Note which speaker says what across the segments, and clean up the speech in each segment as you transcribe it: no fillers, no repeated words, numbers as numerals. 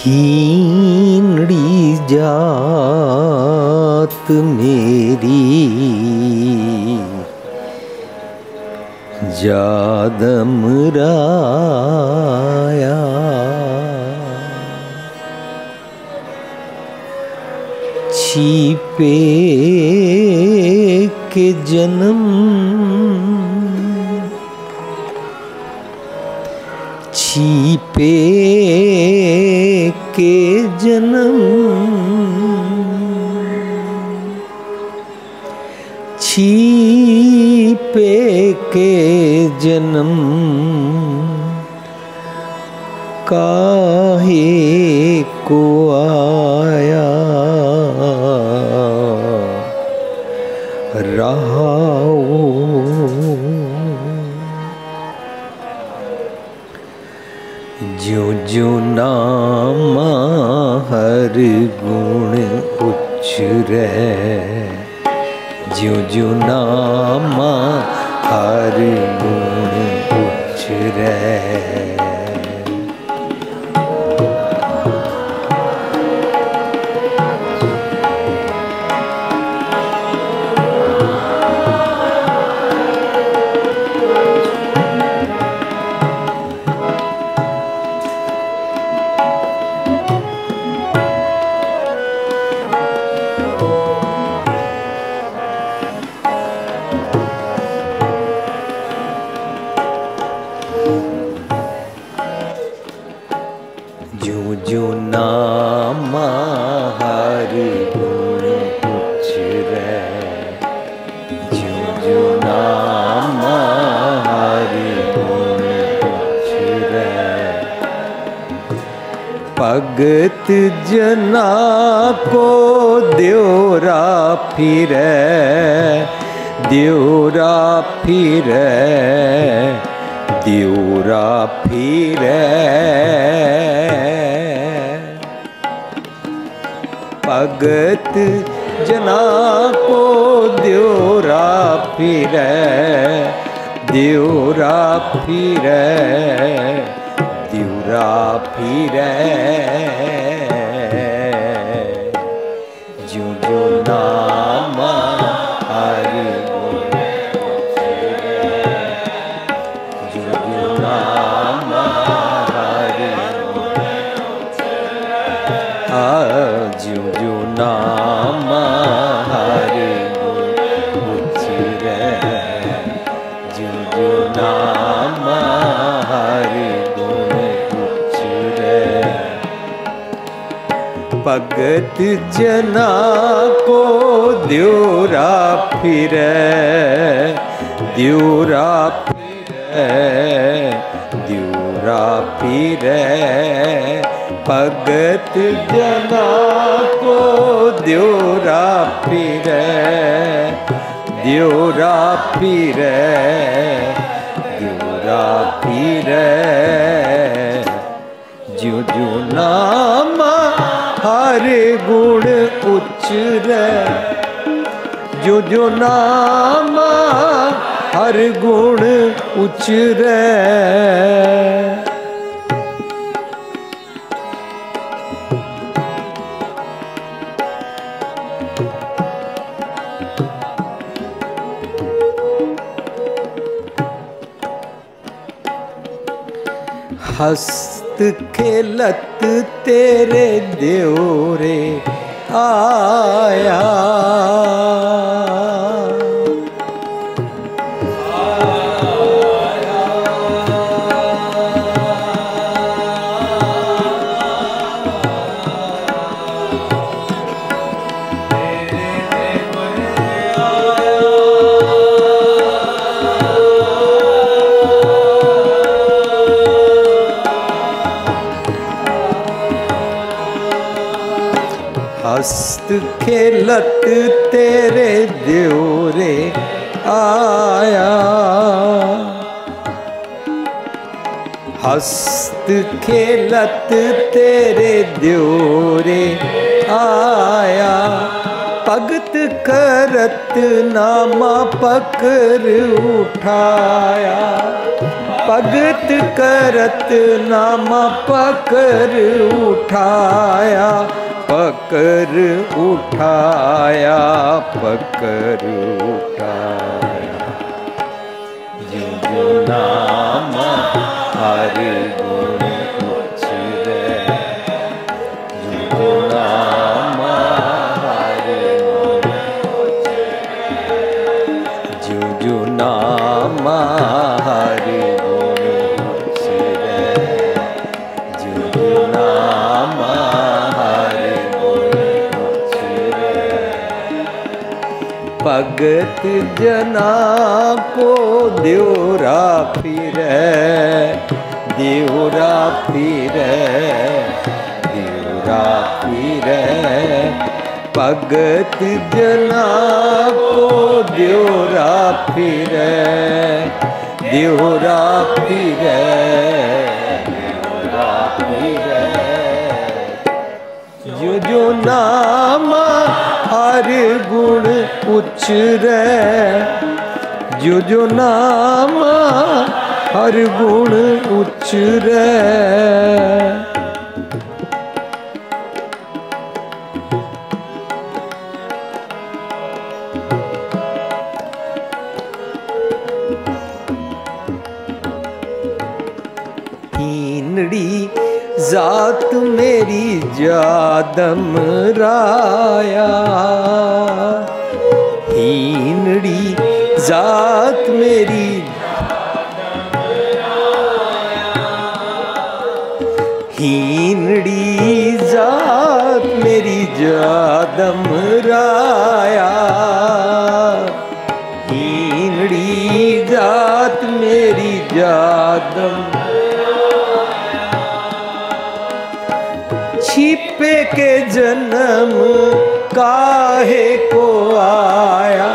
Speaker 1: हीनड़ी जात मेरी जादम राया, छिपे के जन्म छिपे के जन्म छिपे के जन्म काहे को आया रहा ज्यों ज्यों नामा हर गुण उछरे, ज्यों ज्यों नामा हर गुण उछरे। ज्यों ज्यों नामा हर गुण उछरे, ज्यों ज्यों नामा हर गुण उछरे। भगत जना को द्योरा फिरे, द्योरा फिरे, द्योरा फिरे। भगत जना को द्योरा फिरे, द्योरा फिरे, द्योरा फिरे। ज्यों ज्यों नामा हर गुण उछरे, ज्यों ज्यों नामा हर गुण उछरे। ज्यों ज्यों नामा हर गुण उछरे, ज्यों ज्यों नामा हर गुण उछरे। भगत जना को द्योरा फिरे, द्योरा फिरे, द्योरा फिरे। भगत जना को द्योरा फिरे, द्योरा फिरे, द्योरा फिरे। ज्यों ज्यों नामा हर गुण उछरे, ज्यों ज्यों नामा हर गुण उछरे। हस्त खेलत तेरे द्योरे आया, हस्त खेलत तेरे द्योरे आया, हस्त खेलत तेरे द्योरे आया। भगत करत नामा पकड़ उठाया, भगत करत नामा पकड़ उठाया, पकड़ उठाया, पकड़ उठाया। जो नाम हर गुण उचरे, जो नाम हर गुण उचरे, जो नाम हर गुण उचरे, जो नाम हर गुण उचरे। भगत जना को देवरा फिरे, देवरा फिरे, देवरा फिरे। भगत जना को देवरा फिरे, देवरा फिरे, देवरा फिरे। जो नाम हर गुण उचरे, जो नाम हर गुण उचरे। हीनड़ी जात मेरी जादम राया, हीनड़ी जात मेरी, हीनड़ी जात मेरी जादम राया, हीनड़ी जात मेरी जादम। छिपे के जन्म काहे को आया,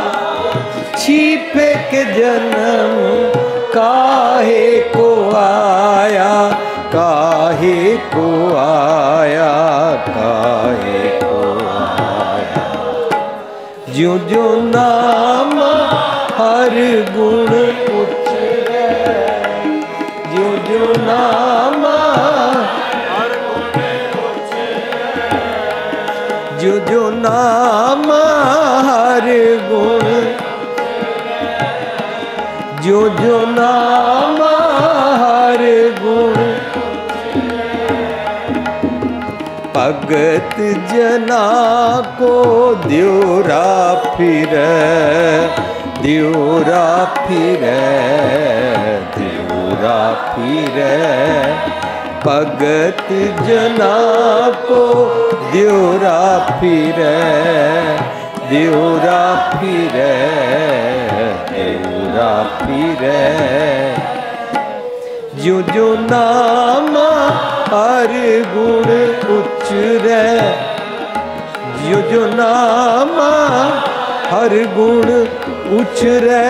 Speaker 1: छिपे के जन्म काहे को आया, काहे को आया, काहे को आया। जो जो नाम हर गुण उचरे, जो जो नाम जो जो नाम हर गुण, जो जो नाम हर गुण। भगत जना को देवरा फिरे, देवरा फिरे, देवरा फिरे। भगत जना को देवरा फिरे, देवरा फिरे, देवरा फिरे। जो जो नाम हर गुण उचरे, जो जो नाम हर गुण उचरे।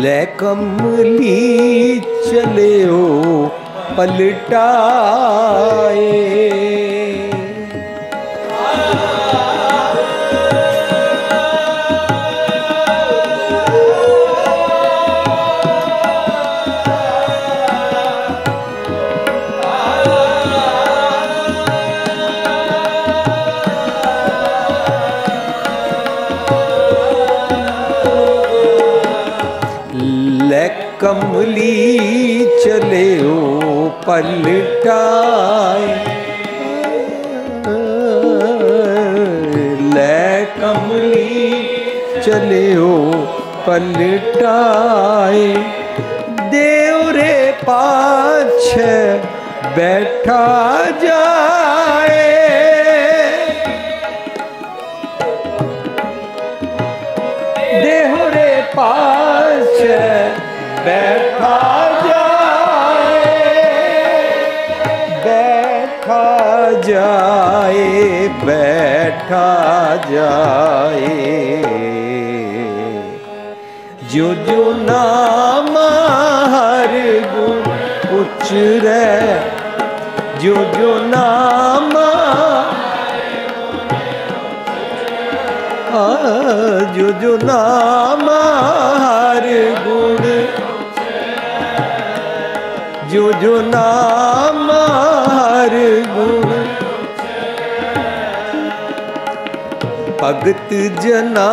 Speaker 1: ले कमली चले ओ पलटाए, कमली चले ओ पलटाए, ले कमली चले ओ पलटाए। देव रे पाछे बैठा जाए, देव रे बैठा जाए, बैठा जाए, बैठा जाए। जो जो नाम हर गुण उचरे, जो जो नाम, जो जो नाम हर गुण, जो जो नाम हर गुण, भगत जना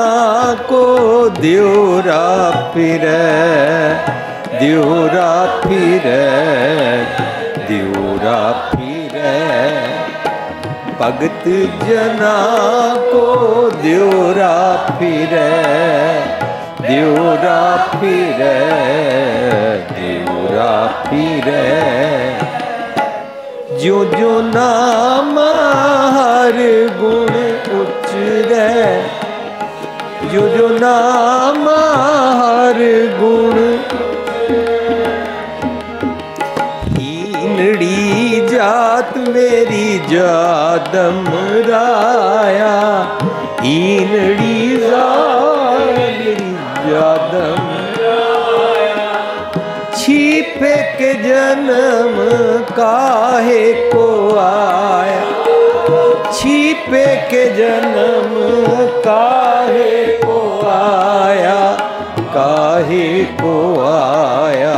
Speaker 1: को द्योरा फिरे, द्योरा फिरे, द्योरा फिरे। भगत जना को द्योरा फिरे, द्योरा फिरे, द्योरा फिरे। जो जो नाम हर गुण उचरे, जो जो नाम हर गुण, हीनड़ी जात मेरी जादम राया, हीनड़ी जात मेरी जादम राया। छिपे के जन्म काहे को आया, छिपे के जन्म काहे को आया, काहे को आया,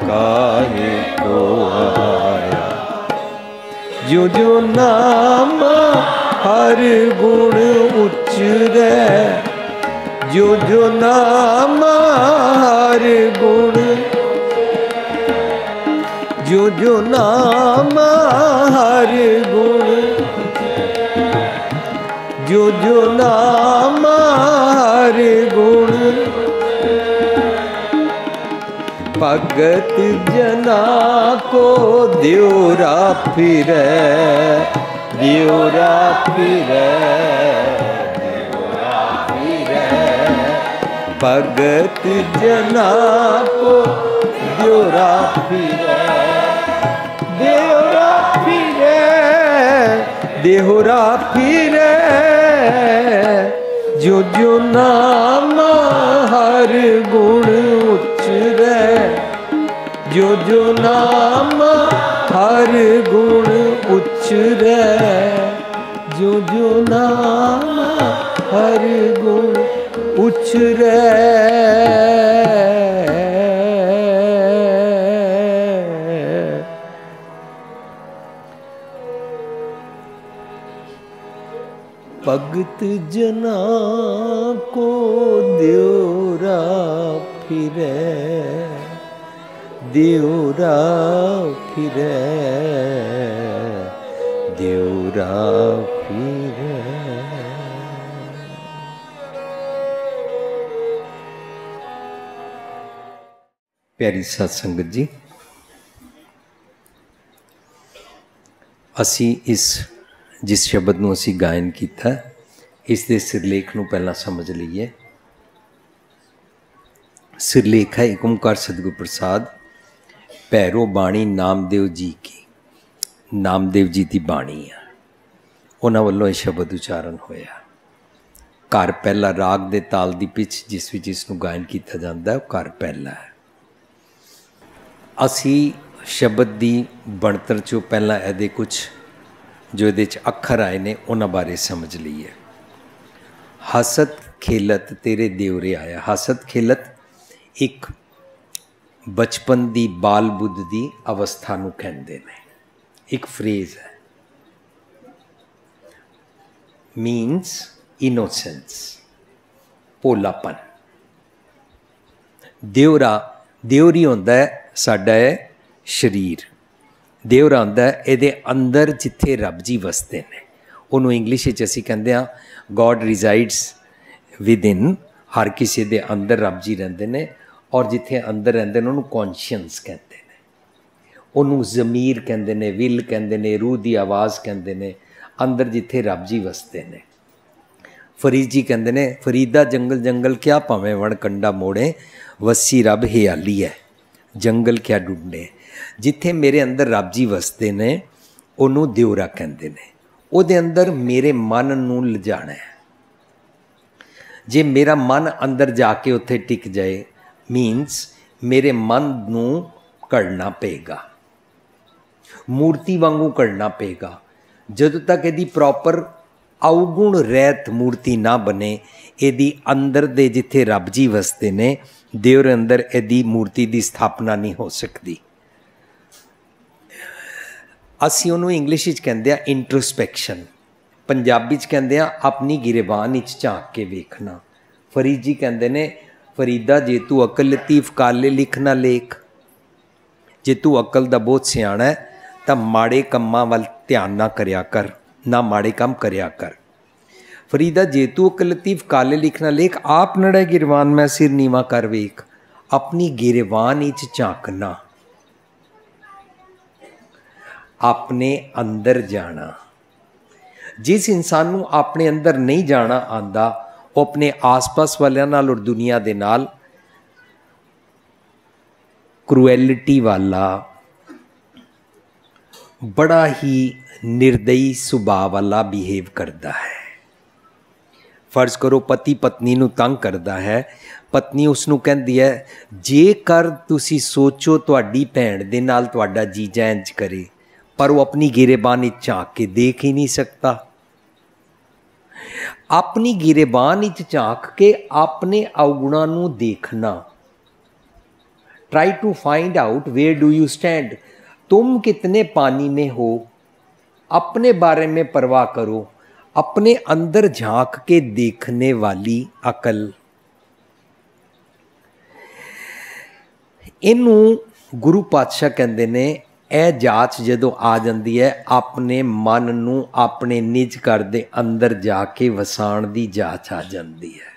Speaker 1: काहे को आया। जो जो नाम हर गुण उचरे, जो जो नाम हर गुण, जो जो नाम हर गुण, जो जो नाम हर गुण। भगत जना को द्योरा फिरे, द्योरा फिरे, द्योरा फिरे। भगत जना को द्योरा फिरे, द्योरा फिरे, द्योरा फिरे। जो जो नाम हर गुण उचरे, जो जो नाम हर गुण उचरे, जो जो नाम हर गुण उचरे। भगत जना को द्योरा फिरे, द्योरा फिरे, द्योरा फिरे। प्यारी साध संगत जी, असी जिस शब्द ਨੂੰ ਅਸੀਂ ਗਾਇਨ ਕੀਤਾ, ਇਸ ਦੇ ਸਿਰਲੇਖ ਨੂੰ ਪਹਿਲਾਂ ਸਮਝ ਲਈਏ। ਸਿਰਲੇਖ ਹੈ ਏਕ ਓਂਕਾਰ ਸਤਿਗੁਰ ਪ੍ਰਸਾਦ ਭੈਰੋ ਬਾਣੀ ਨਾਮਦੇਵ ਜੀ ਕੀ। ਨਾਮਦੇਵ ਜੀ ਦੀ ਬਾਣੀ ਆ, ਉਹਨਾਂ ਵੱਲੋਂ ਇਹ ਸ਼ਬਦ ਉਚਾਰਨ ਹੋਇਆ। ਘਰ ਪਹਿਲਾ ਰਾਗ ਦੇ ਤਾਲ ਦੀ ਪਿੱਚ ਜਿਸ ਵਿੱਚ ਇਸ ਨੂੰ ਗਾਇਨ ਕੀਤਾ ਜਾਂਦਾ ਉਹ ਘਰ ਪਹਿਲਾ ਹੈ। ਅਸੀਂ ਸ਼ਬਦ ਦੀ ਬਣਤਰ 'ਚੋਂ ਪਹਿਲਾਂ ਇਹਦੇ ਕੁਛ जो ये अखर आए ने उन्होंने बारे समझ लीए। हसत खेलत तेरे देवरे आया। हसत खेलत एक बचपन की बाल बुद्ध की अवस्था नूं कहंदे ने, एक फ्रेज है, मीन्स इनोसेंस, भोलापन। देवरा देवरी होंदा है साडा है शरीर, देवरा आंदा ये अंदर जिथे रब जी वसते हैं, उन्होंने इंग्लिश असी कहते हैं गॉड रिजाइड्स विद इन। हर किसी के अंदर रब जी रहिंदे ने, और जिथे अंदर रहिंदे ने उन्होंने कॉन्शियस कहते हैं, उन्होंने जमीर कहते हैं, विल कहते हैं, रूह की आवाज़ कहते हैं। अंदर जिथे रब जी वसते हैं। फरीद जी कहते हैं फरीदा जंगल जंगल क्या भावें वण कंडा मोड़े, वसी रब हियाली है। जंगल क्या ढूंढे। जिथे मेरे अंदर रब जी वसते ने ਉਹਨੂੰ ਦਿਉਰਾ ਕਹਿੰਦੇ ਨੇ। ਉਹਦੇ ਅੰਦਰ ਮੇਰੇ ਮਨ ਨੂੰ ਲਿਜਾਣਾ ਹੈ। ਜੇ ਮੇਰਾ ਮਨ ਅੰਦਰ ਜਾ ਕੇ ਉੱਥੇ ਟਿਕ ਜਾਏ ਮੀਨਸ ਮੇਰੇ ਮਨ ਨੂੰ ਘੜਨਾ ਪਏਗਾ, ਮੂਰਤੀ ਵਾਂਗੂ ਘੜਨਾ ਪਏਗਾ। ਜਦੋਂ ਤੱਕ ਇਹਦੀ ਪ੍ਰੋਪਰ ਅਵਗੁਣ ਰਹਿਤ ਮੂਰਤੀ ਨਾ ਬਣੇ, ਇਹਦੀ ਅੰਦਰ ਦੇ ਜਿੱਥੇ ਰੱਬ ਜੀ ਵਸਦੇ ਨੇ ਦਿਉਰ ਅੰਦਰ ਇਹਦੀ ਮੂਰਤੀ ਦੀ ਸਥਾਪਨਾ ਨਹੀਂ ਹੋ ਸਕਦੀ। ਅਸੀਂ ਉਹਨੂੰ ਇੰਗਲਿਸ਼ ਵਿੱਚ ਕਹਿੰਦੇ ਆ ਇੰਟਰੋਸਪੈਕਸ਼ਨ, ਪੰਜਾਬੀ 'ਚ ਕਹਿੰਦੇ ਆ ਆਪਣੀ ਗਿਰਬਾਨ ਵਿੱਚ ਝਾਂਕ ਕੇ ਵੇਖਣਾ। ਫਰੀਦ ਜੀ ਕਹਿੰਦੇ ਨੇ ਫਰੀਦਾ ਜੇ ਤੂੰ ਅਕਲ ਲਤੀਫ ਕਾਲੇ ਲਿਖ ਨਾ ਲੇਖ। ਜੇ ਤੂੰ ਅਕਲ ਦਾ ਬਹੁਤ ਸਿਆਣਾ ਹੈ ਤਾਂ ਮਾੜੇ ਕੰਮਾਂ ਵੱਲ ਧਿਆਨ ਨਾ ਕਰਿਆ ਕਰ, ਨਾ ਮਾੜੇ ਕੰਮ ਕਰਿਆ ਕਰ। ਫਰੀਦਾ ਜੇ ਤੂੰ ਅਕਲ ਲਤੀਫ ਕਾਲੇ ਲਿਖ ਨਾ ਲੇਖ, ਆਪ ਨੜੇ ਗਿਰਵਾਨ ਮੈਂ ਸਿਰ ਨੀਵਾ ਕਰ ਵੇਖ। ਆਪਣੀ ਗਿਰਵਾਨ ਵਿੱਚ ਝਾਂਕਣਾ, ਆਪਣੇ ਅੰਦਰ ਜਾਣਾ। ਜਿਸ ਇਨਸਾਨ ਨੂੰ ਆਪਣੇ ਅੰਦਰ ਨਹੀਂ ਜਾਣਾ ਆਉਂਦਾ ਉਹ ਆਪਣੇ ਆਸ-ਪਾਸ ਵਾਲਿਆਂ ਨਾਲ ਔਰ ਦੁਨੀਆ ਦੇ ਨਾਲ ਕਰੂਐਲਿਟੀ ਵਾਲਾ, ਬੜਾ ਹੀ ਨਿਰਦਈ ਸੁਭਾਅ ਵਾਲਾ ਬਿਹੇਵ ਕਰਦਾ ਹੈ। ਫਰਜ਼ ਕਰੋ ਪਤੀ ਪਤਨੀ ਨੂੰ ਤੰਗ ਕਰਦਾ ਹੈ, ਪਤਨੀ ਉਸ ਨੂੰ ਕਹਿੰਦੀ ਹੈ ਜੇਕਰ ਤੁਸੀਂ ਸੋਚੋ ਤੁਹਾਡੀ ਭੈਣ ਦੇ ਨਾਲ ਤੁਹਾਡਾ ਜੀਜਾ ਇੰਝ ਕਰੇ, पर वो अपनी गिरेबान झाँक के देख ही नहीं सकता। अपनी गिरेबान झाँक के अपने अवगुणों नूं देखना। Try to find out where do you stand. तुम कितने पानी में हो, अपने बारे में परवाह करो। अपने अंदर झाँक के देखने वाली अकल, इनू गुरु पातशाह कहते ने ਇਹ ਜਾਂਚ ਜਦੋਂ ਆ ਜਾਂਦੀ ਹੈ ਆਪਣੇ ਮਨ ਨੂੰ ਆਪਣੇ ਨਿਜ ਘਰ ਦੇ ਅੰਦਰ ਜਾ ਕੇ ਵਸਾਉਣ ਦੀ ਜਾਂਚ ਆ ਜਾਂਦੀ ਹੈ।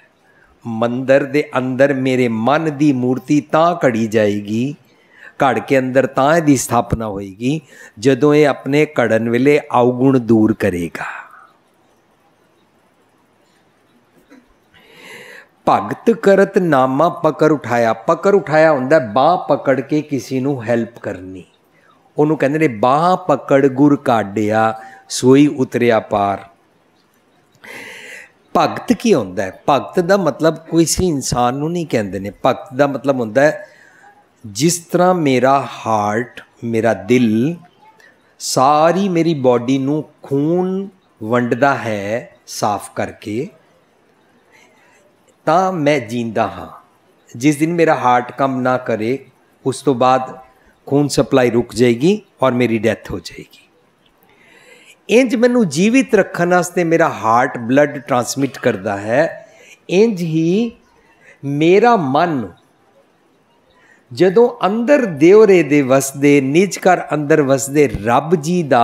Speaker 1: ਮੰਦਰ ਦੇ ਅੰਦਰ ਮੇਰੇ ਮਨ ਦੀ ਮੂਰਤੀ ਤਾਂ ਘੜੀ ਜਾਏਗੀ, ਘੜ ਕੇ ਅੰਦਰ ਤਾਂ ਇਹਦੀ ਸਥਾਪਨਾ ਹੋਏਗੀ ਜਦੋਂ ਇਹ ਆਪਣੇ ਘੜਨ ਵੇਲੇ ਅਵਗੁਣ ਦੂਰ ਕਰੇਗਾ। ਭਗਤ ਕਰਤ ਨਾਮਾ ਪਕੜ ਉਠਾਇਆ। ਪਕੜ ਉਠਾਇਆ ਹੁੰਦਾ ਬਾਂਹ ਪਕੜ ਕੇ ਕਿਸੇ ਨੂੰ ਹੈਲਪ ਕਰਨੀ। ਉਹਨੂੰ ਕਹਿੰਦੇ ਨੇ ਬਾਂਹ ਪਕੜ ਗੁਰ ਕਾਢਿਆ ਸੋਈ ਉਤਰਿਆ ਪਾਰ। ਭਗਤ ਕੀ ਹੁੰਦਾ ਹੈ? ਭਗਤ ਦਾ ਮਤਲਬ ਕਿਸੇ ਇਨਸਾਨ ਨੂੰ ਨਹੀਂ ਕਹਿੰਦੇ ਨੇ। ਭਗਤ ਦਾ ਮਤਲਬ ਹੁੰਦਾ ਹੈ ਜਿਸ ਤਰ੍ਹਾਂ ਮੇਰਾ ਹਾਰਟ, ਮੇਰਾ ਦਿਲ ਸਾਰੀ ਮੇਰੀ ਬੋਡੀ ਨੂੰ ਖੂਨ ਵੰਡਦਾ ਹੈ ਸਾਫ਼ ਕਰਕੇ, ਤਾਂ ਮੈਂ ਜੀਂਦਾ ਹਾਂ। ਜਿਸ ਦਿਨ ਮੇਰਾ ਹਾਰਟ ਕੰਮ ਨਾ करे ਉਸ ਤੋਂ ਬਾਅਦ खून सप्लाई रुक जाएगी और मेरी डेथ हो जाएगी। इंज मैनू जीवित रखने वास्ते मेरा हार्ट ब्लड ट्रांसमिट करता है। इंज ही मेरा मन जदों अंदर देवरे दे वसदे निज घर अंदर वसदे रब जी दा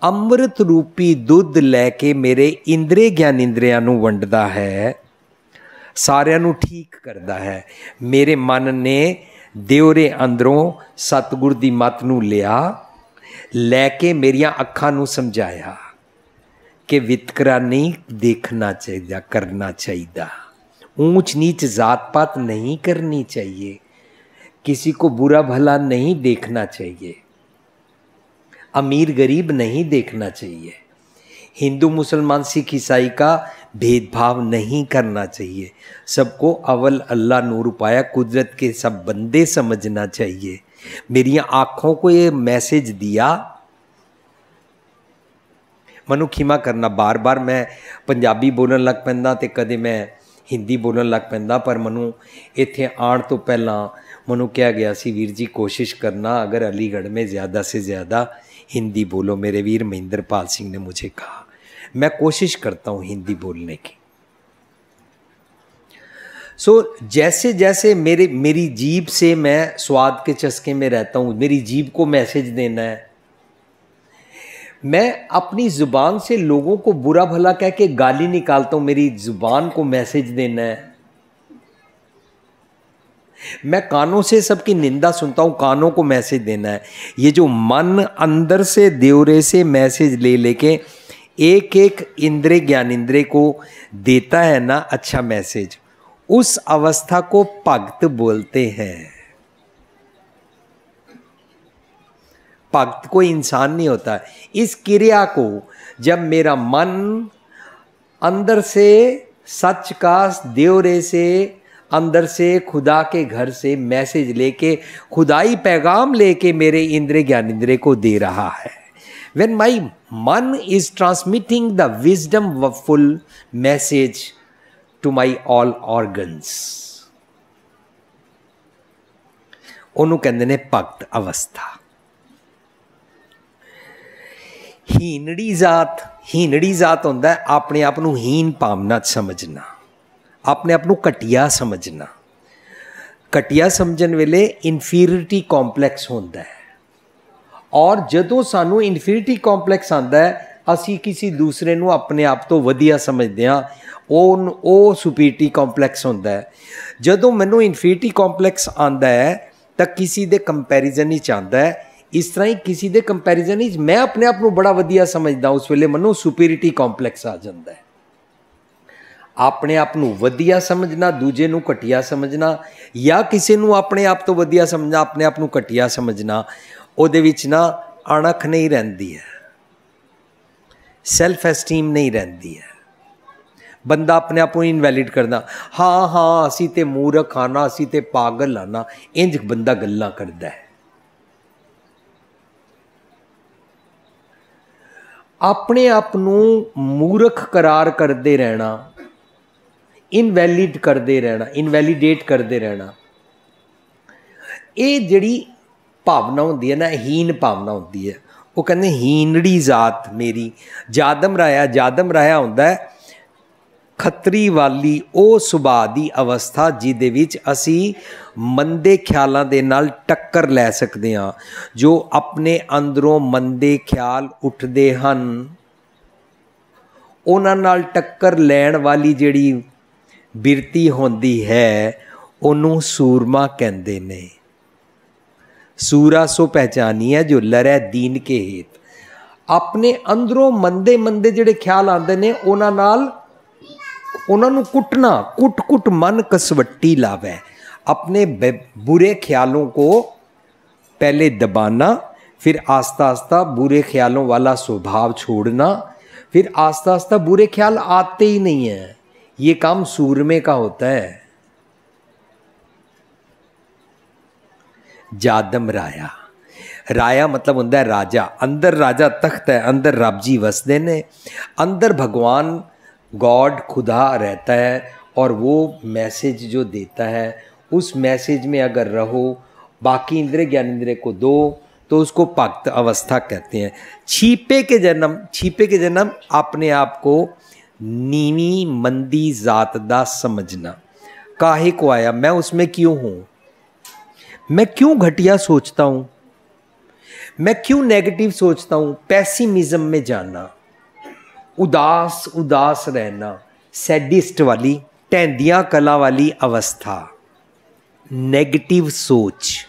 Speaker 1: अमृत रूपी दुध लैके मेरे इंद्रे ज्ञान इंद्रियां नू वंडदा है, सारियां नू ठीक करता है। मेरे मन ने ਦਿਉਰੇ ਅੰਦਰੋਂ ਸਤਿਗੁਰ ਦੀ ਮੱਤ ਨੂੰ ਲਿਆ, ਲੈ ਕੇ ਮੇਰੀਆਂ ਅੱਖਾਂ ਨੂੰ ਸਮਝਾਇਆ ਕਿ ਵਿਤਕਰਾ ਨਹੀਂ ਦੇਖਣਾ ਚਾਹੀਦਾ, ਕਰਨਾ ਚਾਹੀਦਾ। ऊंच नीच जात पात नहीं करनी चाहिए, किसी को बुरा भला नहीं देखना चाहिए, अमीर गरीब नहीं देखना चाहिए, हिंदू मुसलमान सिख ईसाई का भेदभाव नहीं करना चाहिए। सबको अव्वल अल्लाह नूर पाया, कुदरत के सब बंदे समझना चाहिए। मेरी आँखों को ये मैसेज दिया। मनु खिमा करना, बार बार मैं पंजाबी बोलन लग पैंदा ते कदे मैं हिंदी बोलन लग पैंदा, पर मनु इत्थे आण तो पहला मनु कहा गया सी वीर जी कोशिश करना अगर अलीगढ़ में ज़्यादा से ज़्यादा हिंदी बोलो। मेरे वीर महेंद्र पाल सिंह ने मुझे कहा, मैं कोशिश करता हूँ हिंदी बोलने की। जैसे जैसे मेरी जीभ से मैं स्वाद के चस्के में रहता हूँ, मेरी जीभ को मैसेज देना है। मैं अपनी ज़ुबान से लोगों को बुरा भला कह के गाली निकालता हूँ, मेरी ज़ुबान को मैसेज देना है। मैं कानों से सबकी निंदा सुनता हूँ, कानों को मैसेज देना है। ये जो मन अंदर से देवरे से मैसेज ले लेके एक एक इंद्रिय ज्ञान इंद्रिय को देता है ना अच्छा मैसेज, उस अवस्था को भक्त बोलते हैं। भक्त कोई इंसान नहीं होता। इस क्रिया को जब मेरा मन अंदर से सच का देवरे से, अंदर से खुदा के घर से मैसेज लेके, खुदाई पैगाम लेके मेरे इंद्रिय ज्ञानेंद्रिय को दे रहा है। When my मन is transmitting the wisdomful message to my all organs, ਉਹਨੂੰ ਕਹਿੰਦੇ ਨੇ ਭਗਤ ਅਵਸਥਾ। ਹੀਨੜੀ ਜ਼ਾਤ ਹੁੰਦਾ ਆਪਣੇ ਆਪ ਨੂੰ ਹੀਨ ਭਾਵਨਾ ਸਮਝਣਾ, ਆਪਣੇ ਆਪ ਨੂੰ ਘਟੀਆ ਸਮਝਣਾ। ਘਟੀਆ ਸਮਝਣ ਵੇਲੇ ਇਨਫੀਰੀਅਰਿਟੀ ਕੰਪਲੈਕਸ ਹੁੰਦਾ ਹੈ, ਔਰ ਜਦੋਂ ਸਾਨੂੰ ਇਨਫੀਰੀਅਰਿਟੀ ਕੰਪਲੈਕਸ ਆਉਂਦਾ ਹੈ ਅਸੀਂ ਕਿਸੇ ਦੂਸਰੇ ਨੂੰ ਆਪਣੇ ਆਪ ਤੋਂ ਵਧੀਆ ਸਮਝਦੇ ਹਾਂ, ਉਹ ਸੁਪੀਰੀਅਰਿਟੀ ਕੰਪਲੈਕਸ ਹੁੰਦਾ ਹੈ। ਜਦੋਂ ਮੈਨੂੰ ਇਨਫੀਰੀਅਰਿਟੀ ਕੰਪਲੈਕਸ ਆਉਂਦਾ ਹੈ ਤਾਂ ਕਿਸੇ ਦੇ ਕੰਪੈਰੀਜ਼ਨ ਹੀ ਚਾਹੁੰਦਾ ਹੈ। ਇਸ ਤਰ੍ਹਾਂ ਹੀ ਕਿਸੇ ਦੇ ਕੰਪੈਰੀਜ਼ਨ ਵਿੱਚ ਮੈਂ ਆਪਣੇ ਆਪ ਨੂੰ ਬੜਾ ਵਧੀਆ ਸਮਝਦਾ, ਉਸ ਵੇਲੇ ਮੈਨੂੰ ਸੁਪੀਰੀਅਰਿਟੀ ਕੰਪਲੈਕਸ ਆ ਜਾਂਦਾ ਹੈ। ਆਪਣੇ ਆਪ ਨੂੰ ਵਧੀਆ ਸਮਝਣਾ, ਦੂਜੇ ਨੂੰ ਘਟੀਆ ਸਮਝਣਾ, ਜਾਂ ਕਿਸੇ ਨੂੰ ਆਪਣੇ ਆਪ ਤੋਂ ਵਧੀਆ ਸਮਝਣਾ, ਆਪਣੇ ਆਪ ਨੂੰ ਘਟੀਆ ਸਮਝਣਾ, ਉਹਦੇ ਵਿੱਚ ਨਾ ਅਣਖ ਨਹੀਂ ਰਹਿੰਦੀ ਹੈ, ਸੈਲਫ ਐਸਟੀਮ ਨਹੀਂ ਰਹਿੰਦੀ ਹੈ। ਬੰਦਾ ਆਪਣੇ ਆਪ ਨੂੰ ਇਨਵੈਲਿਡ ਕਰਦਾ, ਹਾਂ ਅਸੀਂ ਤੇ ਮੂਰਖ ਹਾਂ ਨਾ, ਅਸੀਂ ਤੇ ਪਾਗਲ ਹਾਂ ਨਾ, ਇੰਝ ਬੰਦਾ ਗੱਲਾਂ ਕਰਦਾ ਹੈ। ਆਪਣੇ ਆਪ ਨੂੰ ਮੂਰਖ ਕਰਾਰ ਕਰਦੇ ਰਹਿਣਾ, ਇਨਵੈਲਿਡ ਕਰਦੇ ਰਹਿਣਾ, ਇਨਵੈਲੀਡੇਟ ਕਰਦੇ ਰਹਿਣਾ, ਇਹ ਜਿਹੜੀ ਭਾਵਨਾ ਹੁੰਦੀ ਹੈ ਨਾ, ਹੀਨ ਭਾਵਨਾ ਹੁੰਦੀ ਹੈ। ਉਹ ਕਹਿੰਦੇ ਹੀਨੜੀ ਜ਼ਾਤ ਮੇਰੀ। ਜਾਦਮ ਰਾਇਆ ਹੁੰਦਾ ਹੈ ਖੱਤਰੀ ਵਾਲੀ ਉਹ ਸੁਭਾਅ ਦੀ ਅਵਸਥਾ ਜਿਹਦੇ ਵਿੱਚ ਅਸੀਂ ਮੰਦੇ ਖਿਆਲਾਂ ਦੇ ਨਾਲ ਟੱਕਰ ਲੈ ਸਕਦੇ ਹਾਂ। ਜੋ ਆਪਣੇ ਅੰਦਰੋਂ ਮੰਦੇ ਖਿਆਲ ਉੱਠਦੇ ਹਨ, ਉਹਨਾਂ ਨਾਲ ਟੱਕਰ ਲੈਣ ਵਾਲੀ ਜਿਹੜੀ ਬਿਰਤੀ ਹੁੰਦੀ ਹੈ ਉਹਨੂੰ ਸੂਰਮਾ ਕਹਿੰਦੇ ਨੇ। सूरा सो पहचानी है जो लरै दीन के हेत। अपने अंदरों मंदे ਜਿਹੜੇ ਖਿਆਲ ਆਉਂਦੇ ਨੇ ਉਹਨਾਂ ਨੂੰ ਕੁੱਟਣਾ, ਕੁੱਟ मन कसवट्टी लावे। अपने बुरे ख्यालों को पहले दबाना, फिर आस्ता आस्ता बुरे ख्यालों वाला स्वभाव छोड़ना, फिर आस्ता आस्ता बुरे ख्याल आते ही नहीं हैं। ये काम सूरमे का होता है। जादम राया मतलब होंदा है राजा। अंदर राजा तख्त है, अंदर रब जी वसदे ने, अंदर भगवान गॉड खुदा रहता है, और वो मैसेज जो देता है उस मैसेज में अगर रहो, बाकी इंद्रिय ज्ञानेंद्रिय को दो, तो उसको भक्त अवस्था कहते हैं। छीपे के जन्म अपने आप को नीवी मंदी जात दा समझना। काहे को आया, मैं उसमें क्यों हूँ, मैं क्यों घटिया सोचता हूँ, मैं क्यों नेगेटिव सोचता हूँ। पैसिमिज्म में जाना, उदास रहना, सैडिस्ट वाली ढैंदियां कला वाली अवस्था, नेगेटिव सोच।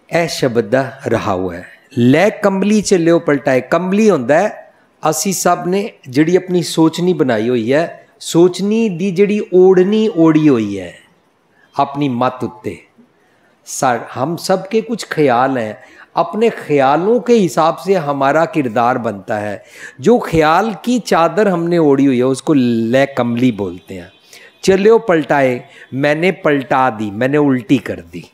Speaker 1: यह शब्द दा रहा हुआ है। लै कंबली चलियो पलटाए। कंबली होंदा है असी सब ने जिहड़ी अपनी सोचनी बनाई हुई है, सोचनी दी जिहड़ी ओढ़नी ओढ़ी हुई है अपनी मत उत्ते। हम सब के कुछ ख्याल हैं, अपने ख्यालों के हिसाब से हमारा किरदार बनता है। जो ख्याल की चादर हमने ओढ़ी हुई है उसको लै कमली बोलते हैं। चलियो पलटाए, मैंने पलटा दी, मैंने उल्टी कर दी।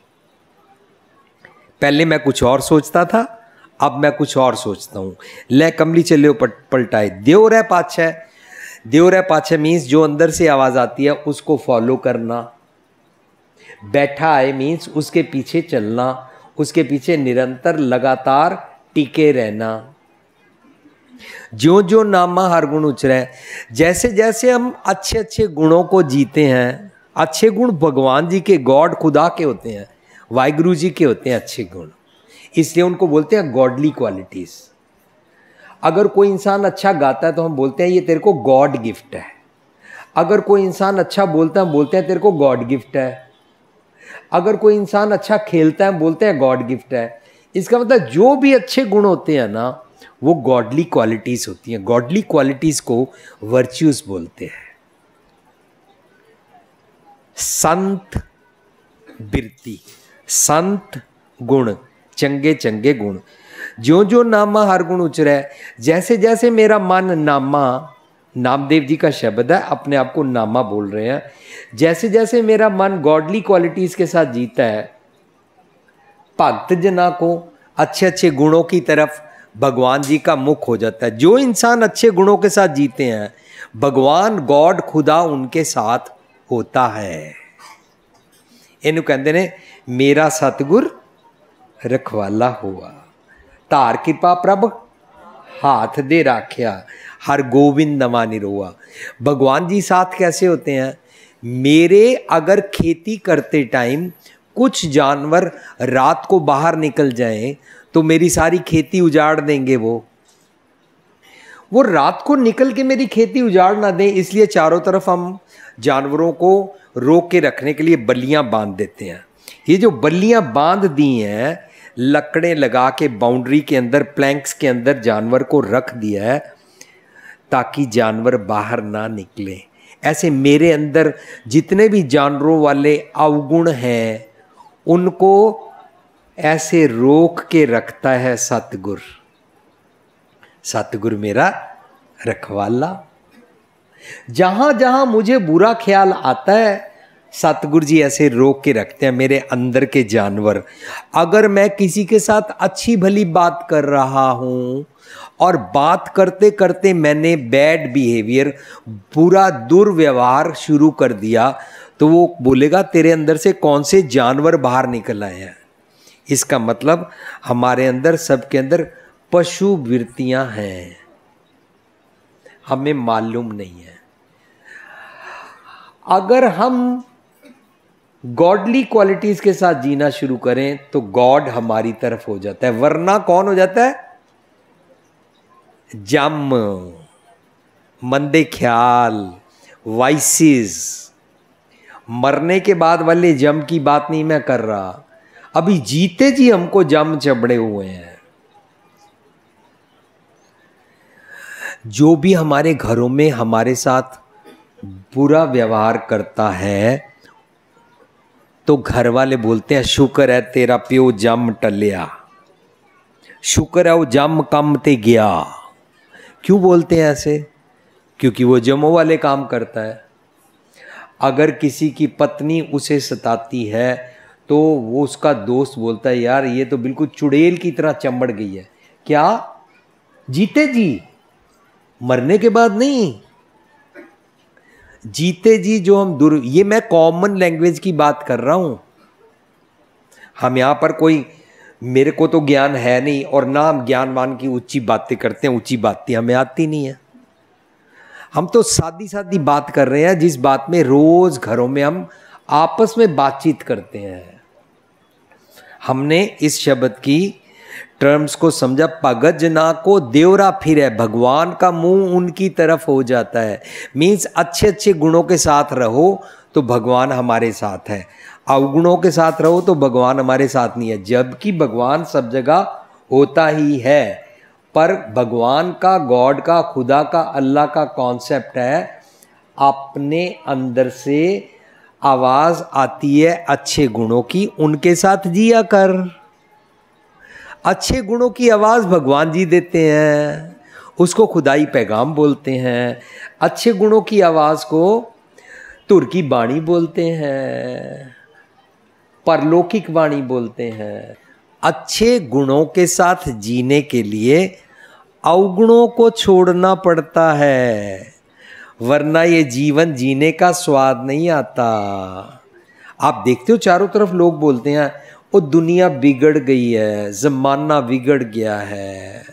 Speaker 1: पहले मैं कुछ और सोचता था, अब मैं कुछ और सोचता हूँ। लै कमली चलियो पलटाए। देव रह पाछे मीन्स जो अंदर से आवाज़ आती है उसको फॉलो करना। बैठा है मीन्स उसके पीछे चलना, उसके पीछे निरंतर लगातार टिके रहना। ज्यों ज्यों नामा हर गुण उचरे। जैसे जैसे हम अच्छे अच्छे गुणों को जीते हैं, अच्छे गुण भगवान जी के, गॉड खुदा के होते हैं, वाहिगुरु जी के होते हैं अच्छे गुण, इसलिए उनको बोलते हैं गॉडली क्वालिटीज़। अगर कोई इंसान अच्छा गाता है तो हम बोलते हैं ये तेरे को गॉड गिफ्ट है। अगर कोई इंसान अच्छा बोलता है बोलते हैं तेरे को गॉड गिफ्ट है। अगर कोई इंसान अच्छा खेलता है बोलते हैं गॉड गिफ्ट है। इसका मतलब जो भी अच्छे गुण होते हैं ना वो गॉडली क्वालिटीज़ होती हैं। गॉडली क्वालिटीज़ को वर्च्यूज बोलते हैं। संत बिरती, संत गुण चंगे चंगे गुण, ज्यों ज्यों नामा हर गुण उचरै, जैसे जैसे मेरा मन नामा, नामदेव जी का शब्द है, अपने आप को नामा बोल रहे हैं, जैसे जैसे मेरा मन गॉडली क्वालिटीज के साथ जीता है, भक्त जना को अच्छे अच्छे गुणों की तरफ भगवान जी का मुख हो जाता है। जो इंसान अच्छे गुणों के साथ जीते हैं, भगवान गॉड खुदा उनके साथ होता है। इन्हू कहते ने मेरा सतगुर रखवाला हुआ, धार कृपा प्रभ हाथ दे राख्या, हर गोविंद नवा निरोआ। भगवान जी साथ कैसे होते हैं? मेरे अगर खेती करते टाइम कुछ जानवर रात को बाहर निकल जाएं तो मेरी सारी खेती उजाड़ देंगे। वो रात को निकल के मेरी खेती उजाड़ ना दें, इसलिए चारों तरफ हम जानवरों को रोक के रखने के लिए बल्लियां बांध देते हैं। ये जो बल्लियां बांध दी हैं, लकड़ें लगा के बाउंड्री के अंदर, प्लैंक्स के अंदर जानवर को रख दिया है ताकि जानवर बाहर ना निकले। ऐसे मेरे अंदर जितने भी जानवरों वाले अवगुण हैं उनको ऐसे रोक के रखता है सतगुर। सतगुर मेरा रखवाला। जहां जहां मुझे बुरा ख्याल आता है, सतगुरु जी ऐसे रोक के रखते हैं मेरे अंदर के जानवर। अगर मैं किसी के साथ अच्छी भली बात कर रहा हूं और बात करते करते मैंने बैड बिहेवियर, बुरा दुर्व्यवहार शुरू कर दिया, तो वो बोलेगा तेरे अंदर से कौन से जानवर बाहर निकल आए हैं। इसका मतलब हमारे अंदर, सबके अंदर पशु वृत्तियां हैं, हमें मालूम नहीं है। अगर हम गॉडली क्वालिटीज के साथ जीना शुरू करें तो गॉड हमारी तरफ हो जाता है, वरना कौन हो जाता है? जम, मंदे ख्याल, वाइसेस। मरने के बाद वाले जम की बात नहीं मैं कर रहा, अभी जीते जी हमको जम चबड़े हुए हैं। जो भी हमारे घरों में हमारे साथ बुरा व्यवहार करता है तो घर वाले बोलते हैं शुक्र है तेरा प्यो जम टलिया, शुक्र है वो जम कम ते गया। क्यों बोलते हैं ऐसे? क्योंकि वो जमों वाले काम करता है। अगर किसी की पत्नी उसे सताती है तो वो उसका दोस्त बोलता है यार ये तो बिल्कुल चुड़ैल की तरह चंबड़ गई है। क्या? जीते जी, मरने के बाद नहीं, जीते जी जो हम ये मैं कॉमन लैंग्वेज की बात कर रहा हूं। हम यहां पर कोई, मेरे को तो ज्ञान है नहीं और ना हम ज्ञानवान की ऊंची बातें करते हैं, ऊंची बातें हमें आती नहीं है। हम तो सादी सादी बात कर रहे हैं, जिस बात में रोज घरों में हम आपस में बातचीत करते हैं। हमने इस शब्द की टर्म्स को समझा, भगत जना को देवरा फिर है, भगवान का मुंह उनकी तरफ हो जाता है। मीन्स अच्छे अच्छे गुणों के साथ रहो तो भगवान हमारे साथ है, अवगुणों के साथ रहो तो भगवान हमारे साथ नहीं है। जबकि भगवान सब जगह होता ही है, पर भगवान का, गॉड का, खुदा का, अल्लाह का कॉन्सेप्ट है अपने अंदर से आवाज आती है अच्छे गुणों की, उनके साथ जिया कर। अच्छे गुणों की आवाज भगवान जी देते हैं, उसको खुदाई पैगाम बोलते हैं। अच्छे गुणों की आवाज को तुर की बाणी बोलते हैं, परलौकिक वाणी बोलते हैं। अच्छे गुणों के साथ जीने के लिए अवगुणों को छोड़ना पड़ता है, वरना ये जीवन जीने का स्वाद नहीं आता। आप देखते हो चारों तरफ लोग बोलते हैं वो दुनिया बिगड़ गई है, जमाना बिगड़ गया है,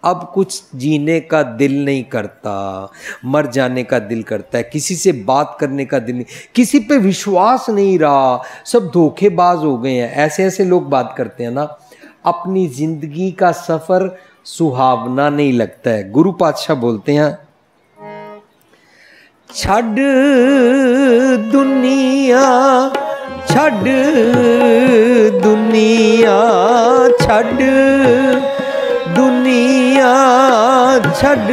Speaker 1: अब कुछ जीने का दिल नहीं करता, मर जाने का दिल करता है, किसी से बात करने का दिल नहीं, किसी पे विश्वास नहीं रहा, सब धोखेबाज हो गए हैं। ऐसे ऐसे लोग बात करते हैं ना, अपनी जिंदगी का सफर सुहावना नहीं लगता है। गुरु पातशाह बोलते हैं, छड़ दुनिया, छड़ दुनिया, छड़ दुनिया, छड़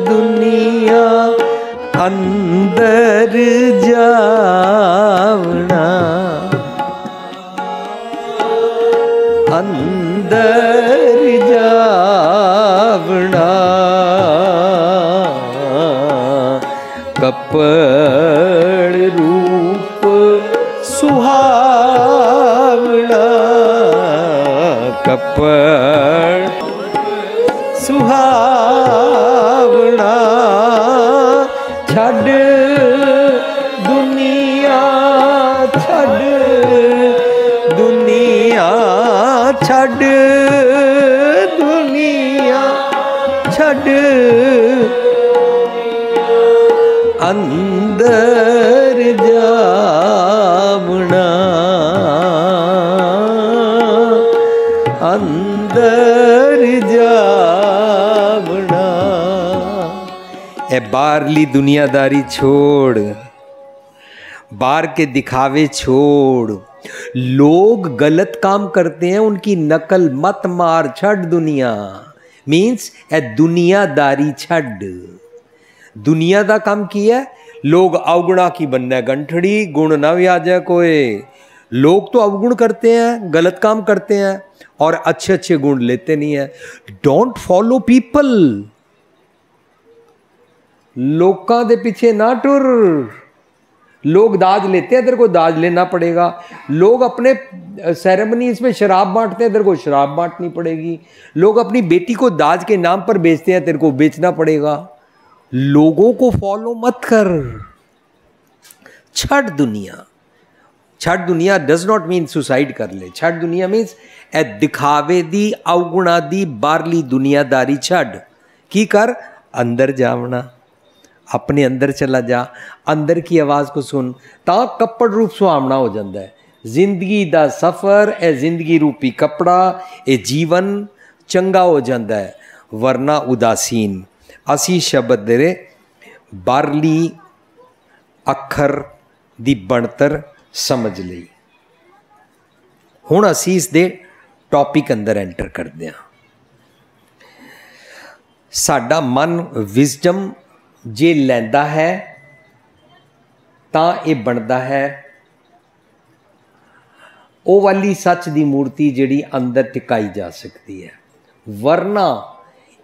Speaker 1: दुनिया, अंदर जावना। अंदर जावना कपड़ रूप सुहावना कपड़ सुहावना छड़ दुनिया छड़ दुनिया छड़ दुनिया छड़ अंदर जावना अंदर जावना। ए बाहरली दुनियादारी छोड़, बाहर के दिखावे छोड़। लोग गलत काम करते हैं उनकी नकल मत मार। छड़ दुनिया मीन्स ए दुनियादारी छड़। दुनिया दा काम की है, लोग अवगुणा की बनना गंठड़ी गुण ना व्याजा कोई। लोग तो अवगुण करते हैं, गलत काम करते हैं और अच्छे अच्छे गुण लेते नहीं है। डोंट फॉलो पीपल, लोगों के पीछे ना टुर। लोग दाज लेते हैं, तेरे को दाज लेना पड़ेगा। लोग अपने सेरेमनीज में शराब बांटते हैं, तेरे को शराब बांटनी पड़ेगी। लोग अपनी बेटी को दाज के नाम पर बेचते हैं, तेरे को बेचना पड़ेगा। लोगों को फॉलो मत कर। छड़ दुनिया, छड़ दुनिया डज नॉट मीन सुसाइड कर ले। छड़ दुनिया मीन्स ए दिखावे दी अवगुणा दी बारली दुनियादारी छड़ की कर अंदर जावना। अपने अंदर चला जा, अंदर की आवाज़ को सुन, ता कपड़ रूप सुहावना हो जाता है। जिंदगी दा सफ़र ए जिंदगी रूपी कपड़ा, ए जीवन चंगा हो जाता है, वरना उदासीन। असी शब्द दे बारली अखर दी बनतर समझ ली। हुण असी इस दे टॉपिक अंदर एंटर करते हैं। साडा मन विजडम जे लैंदा है तां ये बनता है वो वाली सच दी मूर्ति जिहड़ी अंदर टिकाई जा सकती है, वरना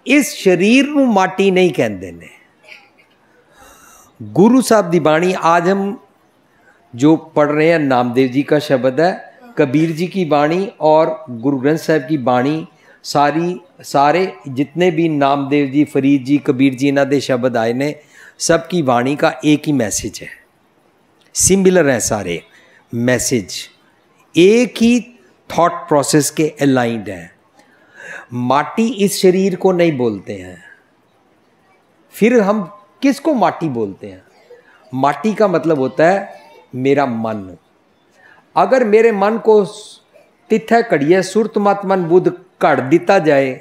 Speaker 1: इस शरीर नूं माटी नहीं कहंदे ने। गुरु साहब दी बाणी आज हम जो पढ़ रहे हैं, नामदेव जी का शब्द है, कबीर जी की बाणी और गुरु ग्रंथ साहब की बाणी, सारे जितने भी नामदेव जी, फरीद जी, कबीर जी इन्हां दे शब्द आए ने, सबकी वाणी का एक ही मैसेज है। सिमिलर है सारे मैसेज, एक ही थॉट प्रोसेस के अलाइंड है। माटी इस शरीर को नहीं बोलते हैं, फिर हम किसको माटी बोलते हैं? माटी का मतलब होता है मेरा मन। अगर मेरे मन को तिथे कड़िए सुरत मत मन बुद्ध कड़ दिता जाए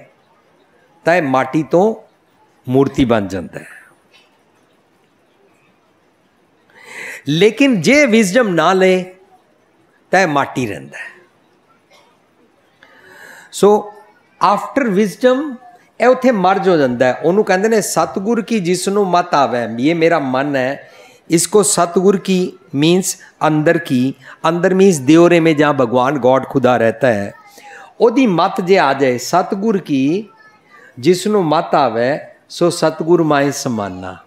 Speaker 1: तो माटी तो मूर्ति बन जाता है। लेकिन जे विजडम ना ले तो माटी रहता है। सो आफ्टर विजडम ए उत्थे मर्ज हो जाता है। उन्होंने कहते हैं सतगुर की जिसनों मत आवे, ये मेरा मन है, इसको सतगुर की मीन्स अंदर की, अंदर मीन्स देवरे में जहाँ भगवान गॉड खुदा रहता है, ओदी मत जे आ जाए सतगुर की जिसनों मत आवे सो सतगुर माए समाना,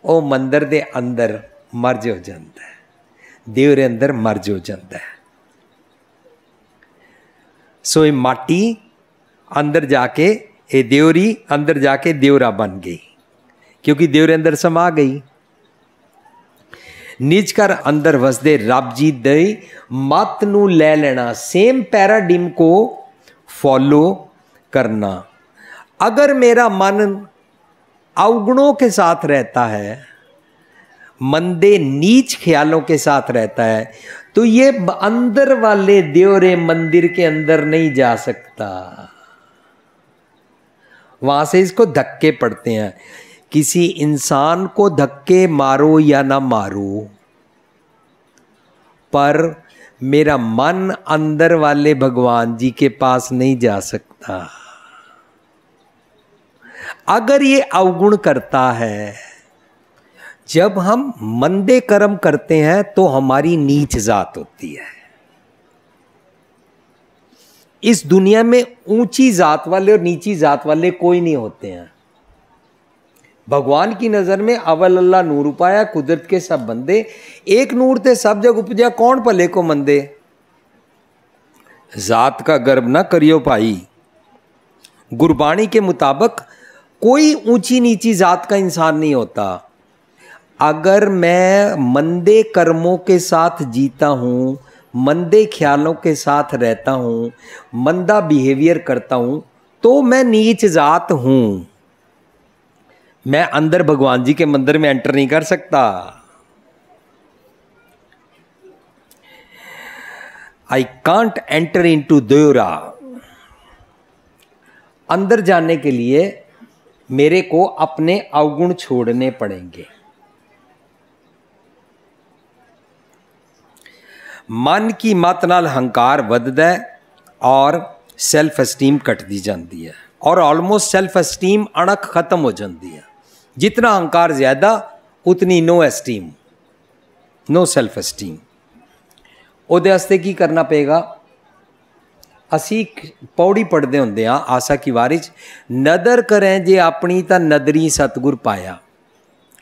Speaker 1: ओ मंदिर दे अंदर मर्ज हो जाता है, देवरे अंदर मर्ज हो जाता है। सो ये माटी अंदर जाके ये देवरी अंदर जाके देवरा बन गई, क्योंकि देवरे अंदर समा गई। निज कर अंदर वसदे रब जी दे मत नू ले लेना, सेम पैराडिम को फॉलो करना। अगर मेरा मन अवगुणों के साथ रहता है, मंदे नीच ख्यालों के साथ रहता है, तो ये अंदर वाले देवरे मंदिर के अंदर नहीं जा सकता। वहां से इसको धक्के पड़ते हैं। किसी इंसान को धक्के मारो या ना मारो, पर मेरा मन अंदर वाले भगवान जी के पास नहीं जा सकता। अगर ये अवगुण करता है, जब हम मंदे कर्म करते हैं तो हमारी नीच जात होती है। इस दुनिया में ऊंची जात वाले और नीची जात वाले कोई नहीं होते हैं। भगवान की नजर में अवल अल्लाह नूर उपाया, कुदरत के सब बंदे एक नूर थे सब जग उपजा, कौन भले को मंदे। जात का गर्व ना करियो भाई। गुरबाणी के मुताबिक कोई ऊंची नीची जात का इंसान नहीं होता। अगर मैं मंदे कर्मों के साथ जीता हूं, मंदे ख्यालों के साथ रहता हूं, मंदा बिहेवियर करता हूं, तो मैं नीच जात हूं। मैं अंदर भगवान जी के मंदिर में एंटर नहीं कर सकता। आई कांट एंटर इनटू देवरा। अंदर जाने के लिए मेरे को अपने अवगुण छोड़ने पड़ेंगे। मन की मत नाल हंकार वधदा है और सैल्फ एस्टीम घटती जाती है और ऑलमोस्ट सैल्फ एस्टीम अणख खत्म हो जाती है। जितना हंकार ज़्यादा उतनी no esteem, no self esteem. ਉਹਦੇ ਵਾਸਤੇ ਕੀ करना पेगा? ਅਸੀਂ पौड़ी पढ़ते होंगे हाँ आसा की वारी च, नदर करें जे अपनी तो नदरी सतगुर पाया।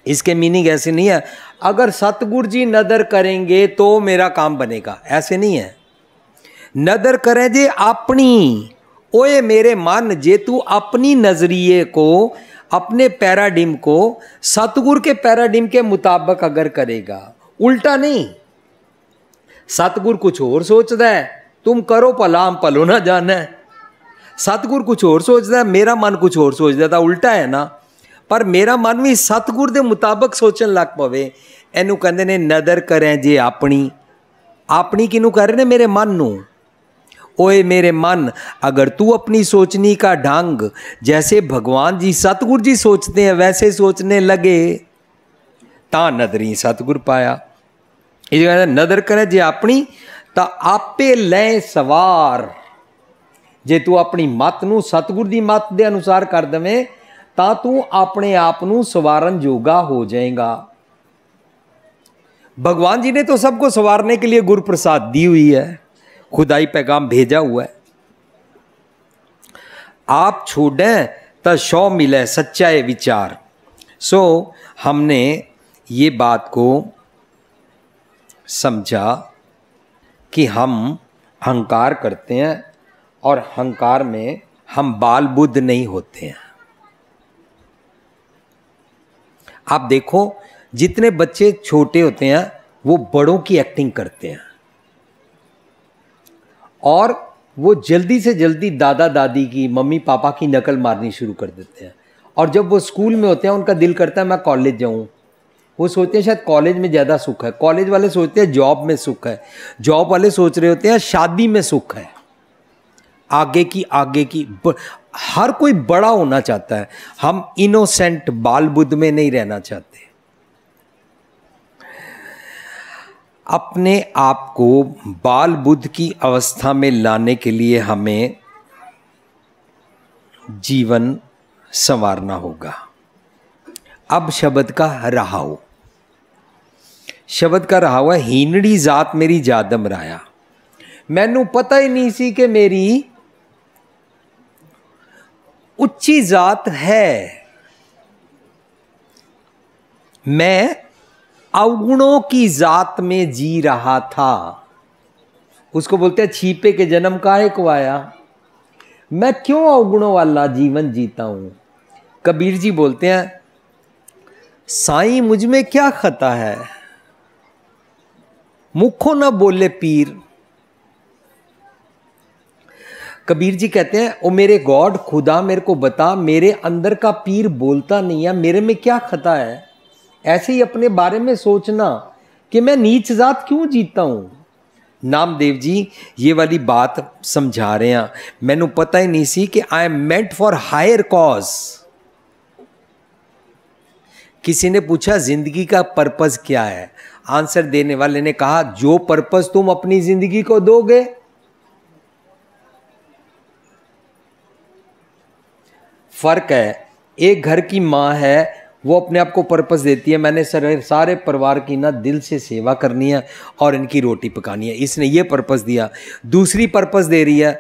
Speaker 1: इसके मीनिंग ऐसे नहीं है अगर सतगुर जी नदर करेंगे तो मेरा काम बनेगा, ऐसे नहीं है। नदर करें जे अपनी, ओए मेरे मन, जे तू अपनी नजरिए को, अपने पैराडिम को सतगुर के पैराडिम के मुताबिक अगर करेगा, उल्टा नहीं। सतगुर कुछ और सोचता है, तुम करो भला हम भलो ना जाना। सतगुर कुछ और सोचता है, मेरा मन कुछ और सोचता था, उल्टा है ना। पर मेरा मन भी सतगुर के मुताबिक सोचन लग पवे, इनू कहते ने नदर करें जे अपनी। अपनी किनू कह रहे ने? मेरे मन नू। ओए मेरे मन, अगर तू अपनी सोचनी का ढंग जैसे भगवान जी सतगुर जी सोचते हैं वैसे सोचने लगे, ता नदरी सतगुर पाया। ये कहते नदर करें जे अपनी ता आपे ले सवार। जे तू अपनी मत नू सतगुर दी मत दे अनुसार कर देवें ता तू अपने आप नू सवारन जोगा हो जाएगा। भगवान जी ने तो सबको सवारने के लिए गुरु प्रसाद दी हुई है, खुदाई पैगाम भेजा हुआ है। आप छोड़ें तो शौ मिले सच्चाई विचार। सो हमने ये बात को समझा कि हम अहंकार करते हैं और अहंकार में हम बाल बुद्ध नहीं होते हैं। आप देखो जितने बच्चे छोटे होते हैं वो बड़ों की एक्टिंग करते हैं और वो जल्दी से जल्दी दादा दादी की, मम्मी पापा की नकल मारनी शुरू कर देते हैं। और जब वो स्कूल में होते हैं उनका दिल करता है मैं कॉलेज जाऊं। वो सोचते हैं शायद कॉलेज में ज़्यादा सुख है, कॉलेज वाले सोचते हैं जॉब में सुख है, जॉब वाले सोच रहे होते हैं शादी में सुख है। आगे की हर कोई बड़ा होना चाहता है। हम इनोसेंट बाल बुद्ध में नहीं रहना चाहते। अपने आप को बाल बुद्ध की अवस्था में लाने के लिए हमें जीवन संवारना होगा। अब शब्द का रहाओ, शब्द का रहाओ है, हीनड़ी जात मेरी जादम राया। मैनू पता ही नहीं सी कि मेरी उच्ची जात है। मैं अवगुणों की जात में जी रहा था। उसको बोलते हैं छीपे के जन्म काहे को आया। मैं क्यों अवगुणों वाला जीवन जीता हूं। कबीर जी बोलते हैं साईं मुझ में क्या खता है, मुखों न बोले पीर। कबीर जी कहते हैं ओ मेरे गॉड, खुदा मेरे को बता, मेरे अंदर का पीर बोलता नहीं है, मेरे में क्या खता है। ऐसे ही अपने बारे में सोचना कि मैं नीच जात क्यों जीता हूं। नामदेव जी ये वाली बात समझा रहे हैं। मैनू पता ही नहीं सी कि I am meant for higher cause. किसी ने पूछा जिंदगी का पर्पस क्या है। आंसर देने वाले ने कहा जो पर्पस तुम अपनी जिंदगी को दोगे। फर्क है, एक घर की माँ है वो अपने आप को पर्पस देती है, मैंने सारे परिवार की ना दिल से सेवा करनी है और इनकी रोटी पकानी है, इसने ये पर्पस दिया। दूसरी पर्पस दे रही है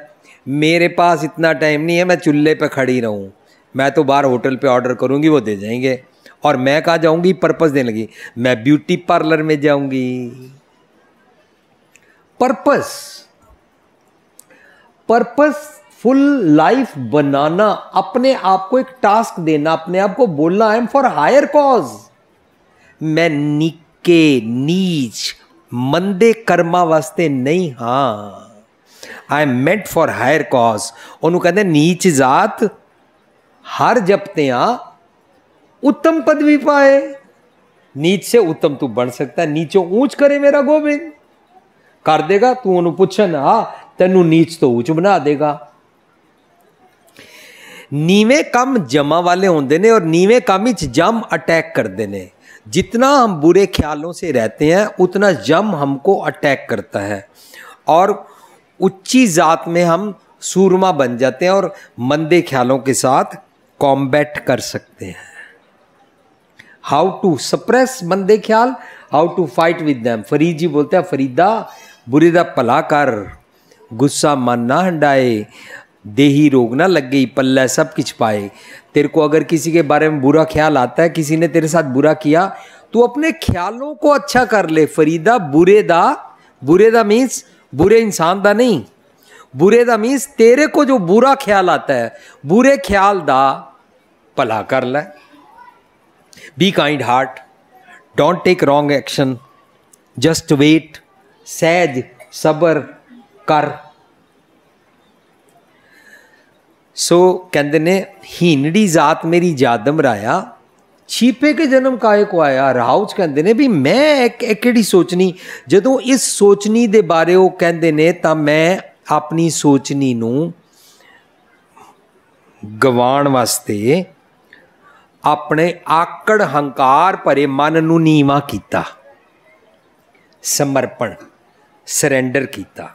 Speaker 1: मेरे पास इतना टाइम नहीं है मैं चूल्हे पे खड़ी रहूं, मैं तो बाहर होटल पे ऑर्डर करूंगी, वो दे जाएंगे। और मैं कहाँ जाऊंगी? पर्पस देने लगी, मैं ब्यूटी पार्लर में जाऊंगी। पर्पसफुल लाइफ बनाना, अपने आप को एक टास्क देना, अपने आप को बोलना I am for higher cause. मैं निके नीच मंदे कर्मा वास्ते नहीं, हाँ I am meant for higher cause. ਉਹਨੂੰ ਕਹਿੰਦੇ नीच जात हर जपतियां उत्तम पदवी पाए। नीच से उत्तम तू बन सकता है, नीचों ऊंच करे मेरा गोविंद कर देगा। तू ਉਹਨੂੰ ਪੁੱਛਣ ਆ ਤੈਨੂੰ नीच तो ऊंच बना देगा। नीवे कम जमा वाले होंदे ने और नीवे कम ही जम अटैक करते ने। जितना हम बुरे ख्यालों से रहते हैं उतना जम हमको अटैक करता है और उच्ची जात में हम सूरमा बन जाते हैं और मंदे ख्यालों के साथ कॉम्बैट कर सकते हैं। हाउ टू सप्रेस मंदे ख्याल, how to fight with them. Farid ji बोलते हैं, फरीदा बुरे दा भला कर, गुस्सा मन ना हंडाए, देही रोग ना लग गई, पल्ला सब कुछ पाए। तेरे को अगर किसी के बारे में बुरा ख्याल आता है, किसी ने तेरे साथ बुरा किया, तो अपने ख्यालों को अच्छा कर ले फरीदा। बुरे दा मीन्स बुरे इंसान दा नहीं, बुरे दा मीन्स तेरे को जो बुरा ख्याल आता है, बुरे ख्याल दा भला कर ले। Be kind heart, don't take wrong action, just wait, सहज सबर कर। सो कहते ने हीनड़ी जात मेरी जादम राया, छीपे के जन्म काए को आया। राउच कहते ने भी मैं एक सोचनी, जदों इस सोचनी दे बारे वो कहते ने तां मैं अपनी सोचनी नू गवाण वास्ते अपने आकड़ हंकार भरे मन नू नीवा कीता, समर्पण सरेंडर कीता।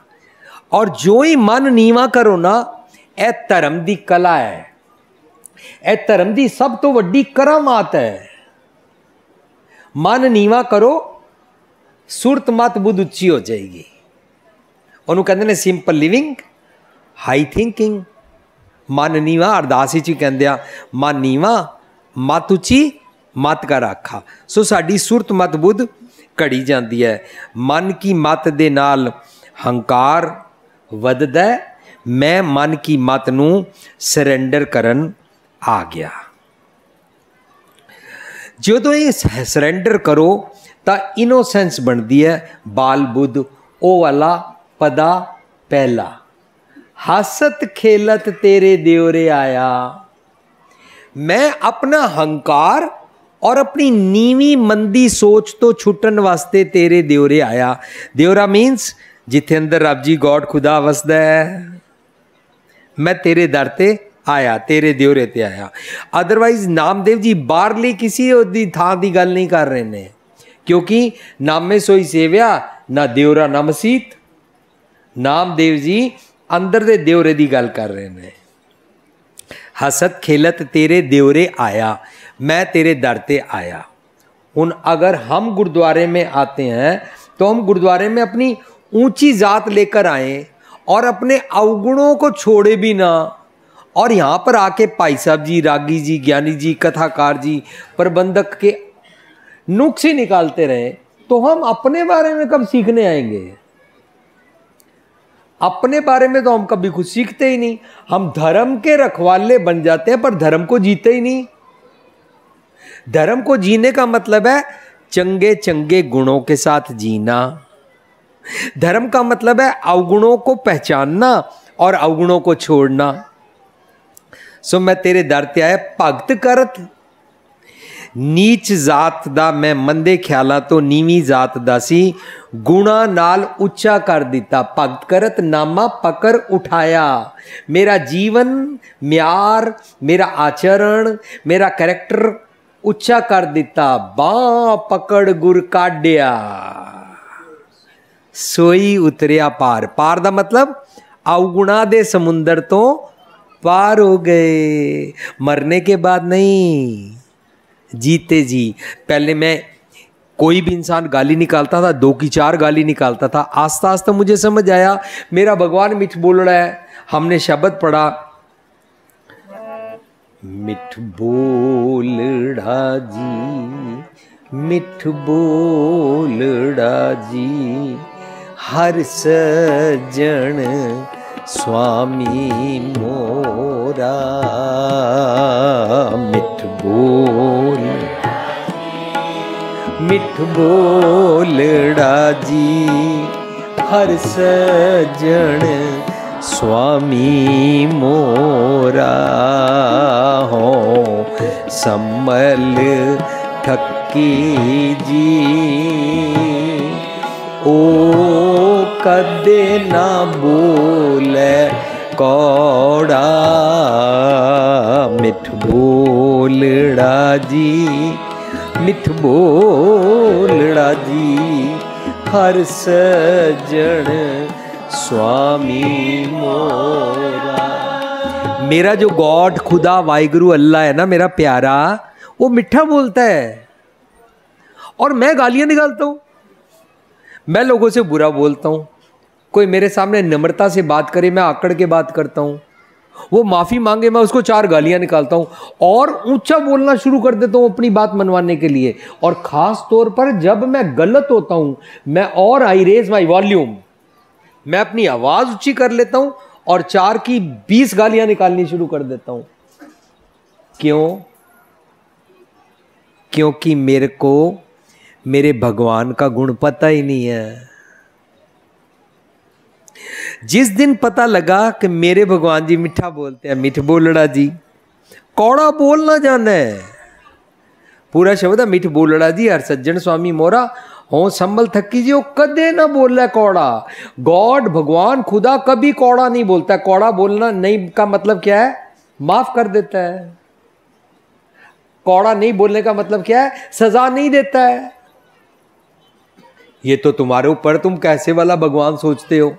Speaker 1: और जो ही मन नीवा करो ना, यह धर्म की कला है, यह धर्म की सब तो वड्डी करामात है। मन नीवा करो, सुरत मत बुद्ध उच्ची हो जाएगी। उन्होंने कहते हैं सिंपल लिविंग हाई थिंकिंग। मन नीवा अरदास ही कहते मन नीवा मत उच्ची मत कर आखा। सो साडी सुरत मत बुद्ध घड़ी जाती है। मन की मत दे नाल हंकार वधदा है। मैं मन की मत नू सरेंडर करन आ गया। जो ये सरेंडर करो तो इनोसेंस बनती है। बाल बुद्ध ओ वाला पदा पहला, हसत खेलत तेरे देवरे आया। मैं अपना हंकार और अपनी नीवी मंदी सोच तो छुटन वास्ते तेरे देवरे आया। देवरा मीन्स जिथे अंदर रब जी गॉड खुदा वसदा है। मैं तेरे दर ते आया, तेरे देवरे ते आया। अदरवाइज नामदेव जी बाहरली किसी दी थां दी गल नहीं कर रहे ने, क्योंकि नामे सोई सेव्या ना देवरा ना मसीत। नामदेव जी अंदर दे देवरे दी गल कर रहे ने। हसत खेलत तेरे देवरे आया, मैं तेरे दर ते आया। हुन अगर हम गुरुद्वारे में आते हैं तो हम गुरुद्वारे में अपनी ऊंची जात लेकर आए और अपने अवगुणों को छोड़े भी ना। और यहाँ पर आके भाई साहब जी, रागी जी, ज्ञानी जी, कथाकार जी, प्रबंधक के नुक्स ही निकालते रहे, तो हम अपने बारे में कब सीखने आएंगे? अपने बारे में तो हम कभी कुछ सीखते ही नहीं। हम धर्म के रखवाले बन जाते हैं पर धर्म को जीते ही नहीं। धर्म को जीने का मतलब है चंगे चंगे गुणों के साथ जीना। धर्म का मतलब है अवगुणों को पहचानना और अवगुणों को छोड़ना। सो मैं तेरे दर ते आया भगत करत। नीच जात दा मैं मंदे ख्यालां तो नीवी जात दा सी, गुणा नाल उच्चा कर दिता। भगत करत नामा पकड़ उठाया। मेरा जीवन म्यार, मेरा आचरण, मेरा कैरेक्टर उच्चा कर दिता। बां पकड़ गुर काढ़िया, सोई उतरिया पार। पार दा मतलब अवगुणा दे समुंदर तो पार हो गए। मरने के बाद नहीं, जीते जी। पहले मैं कोई भी इंसान गाली निकालता था, 2 की 4 गाली निकालता था। आस्ता आस्ता मुझे समझ आया मेरा भगवान मिठ बोल रहा है। हमने शब्द पढ़ा, मिठ बोलड़ा जी, मिठ बोलड़ा जी, हर सज्जन स्वामी मोरा। मिठ बोलड़ा जी, हर सज्जन स्वामी मोरा। हो सम्मल ठक्की जी, ओ कदे ना बोले कौड़ा। मिठ बोलड़ा जी, मिठ बोलड़ा जी, हर सज्जन स्वामी मोरा। मेरा जो गॉड, खुदा, वाहिगुरु, अल्लाह है ना, मेरा प्यारा, वो मिठा बोलता है और मैं गालियां निकालता हूं, मैं लोगों से बुरा बोलता हूं। कोई मेरे सामने नम्रता से बात करे, मैं आकड़ के बात करता हूं। वो माफी मांगे, मैं उसको 4 गालियां निकालता हूं और ऊंचा बोलना शुरू कर देता हूं अपनी बात मनवाने के लिए। और खास तौर पर जब मैं गलत होता हूं, मैं और आई रेज माई वॉल्यूम, मैं अपनी आवाज ऊंची कर लेता हूं और 4 की 20 गालियां निकालनी शुरू कर देता हूं। क्यों? क्योंकि मेरे को मेरे भगवान का गुण पता ही नहीं है। जिस दिन पता लगा कि मेरे भगवान जी मिठा बोलते हैं, मिठ बोलड़ा जी, कौड़ा बोलना जाना है। पूरा शब्द है, मिठ बोलड़ा जी, हर सज्जन स्वामी मोरा। हो संभल थकी जी, वो कदे ना बोला कौड़ा। गॉड, भगवान, खुदा कभी कौड़ा नहीं बोलता। कौड़ा बोलना नहीं का मतलब क्या है? माफ कर देता है। कौड़ा नहीं बोलने का मतलब क्या है? सजा नहीं देता है। ये तो तुम्हारे ऊपर, तुम कैसे वाला भगवान सोचते हो।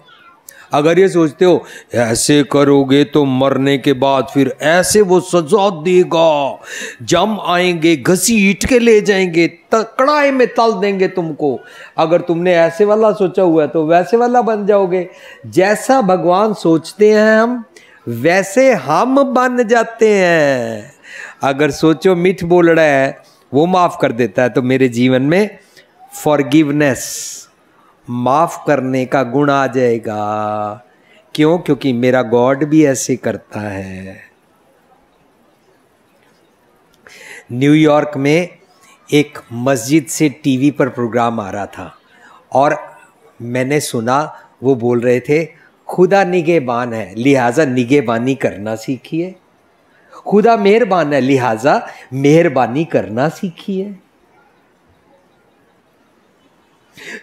Speaker 1: अगर ये सोचते हो ऐसे करोगे तो मरने के बाद फिर ऐसे वो सजा देगा, जम आएंगे, घसीट के ले जाएंगे, कड़ाई में तल देंगे तुमको, अगर तुमने ऐसे वाला सोचा हुआ है तो वैसे वाला बन जाओगे। जैसा भगवान सोचते हैं हम, वैसे हम बन जाते हैं। अगर सोचो मिठ बोल रहा है, वो माफ कर देता है, तो मेरे जीवन में फॉरगिवनेस, माफ करने का गुण आ जाएगा। क्यों? क्योंकि मेरा गॉड भी ऐसे करता है। न्यूयॉर्क में एक मस्जिद से टीवी पर प्रोग्राम आ रहा था और मैंने सुना, वो बोल रहे थे खुदा निगहबान है, लिहाजा निगहबानी करना सीखिए। खुदा मेहरबान है, लिहाजा मेहरबानी करना सीखिए।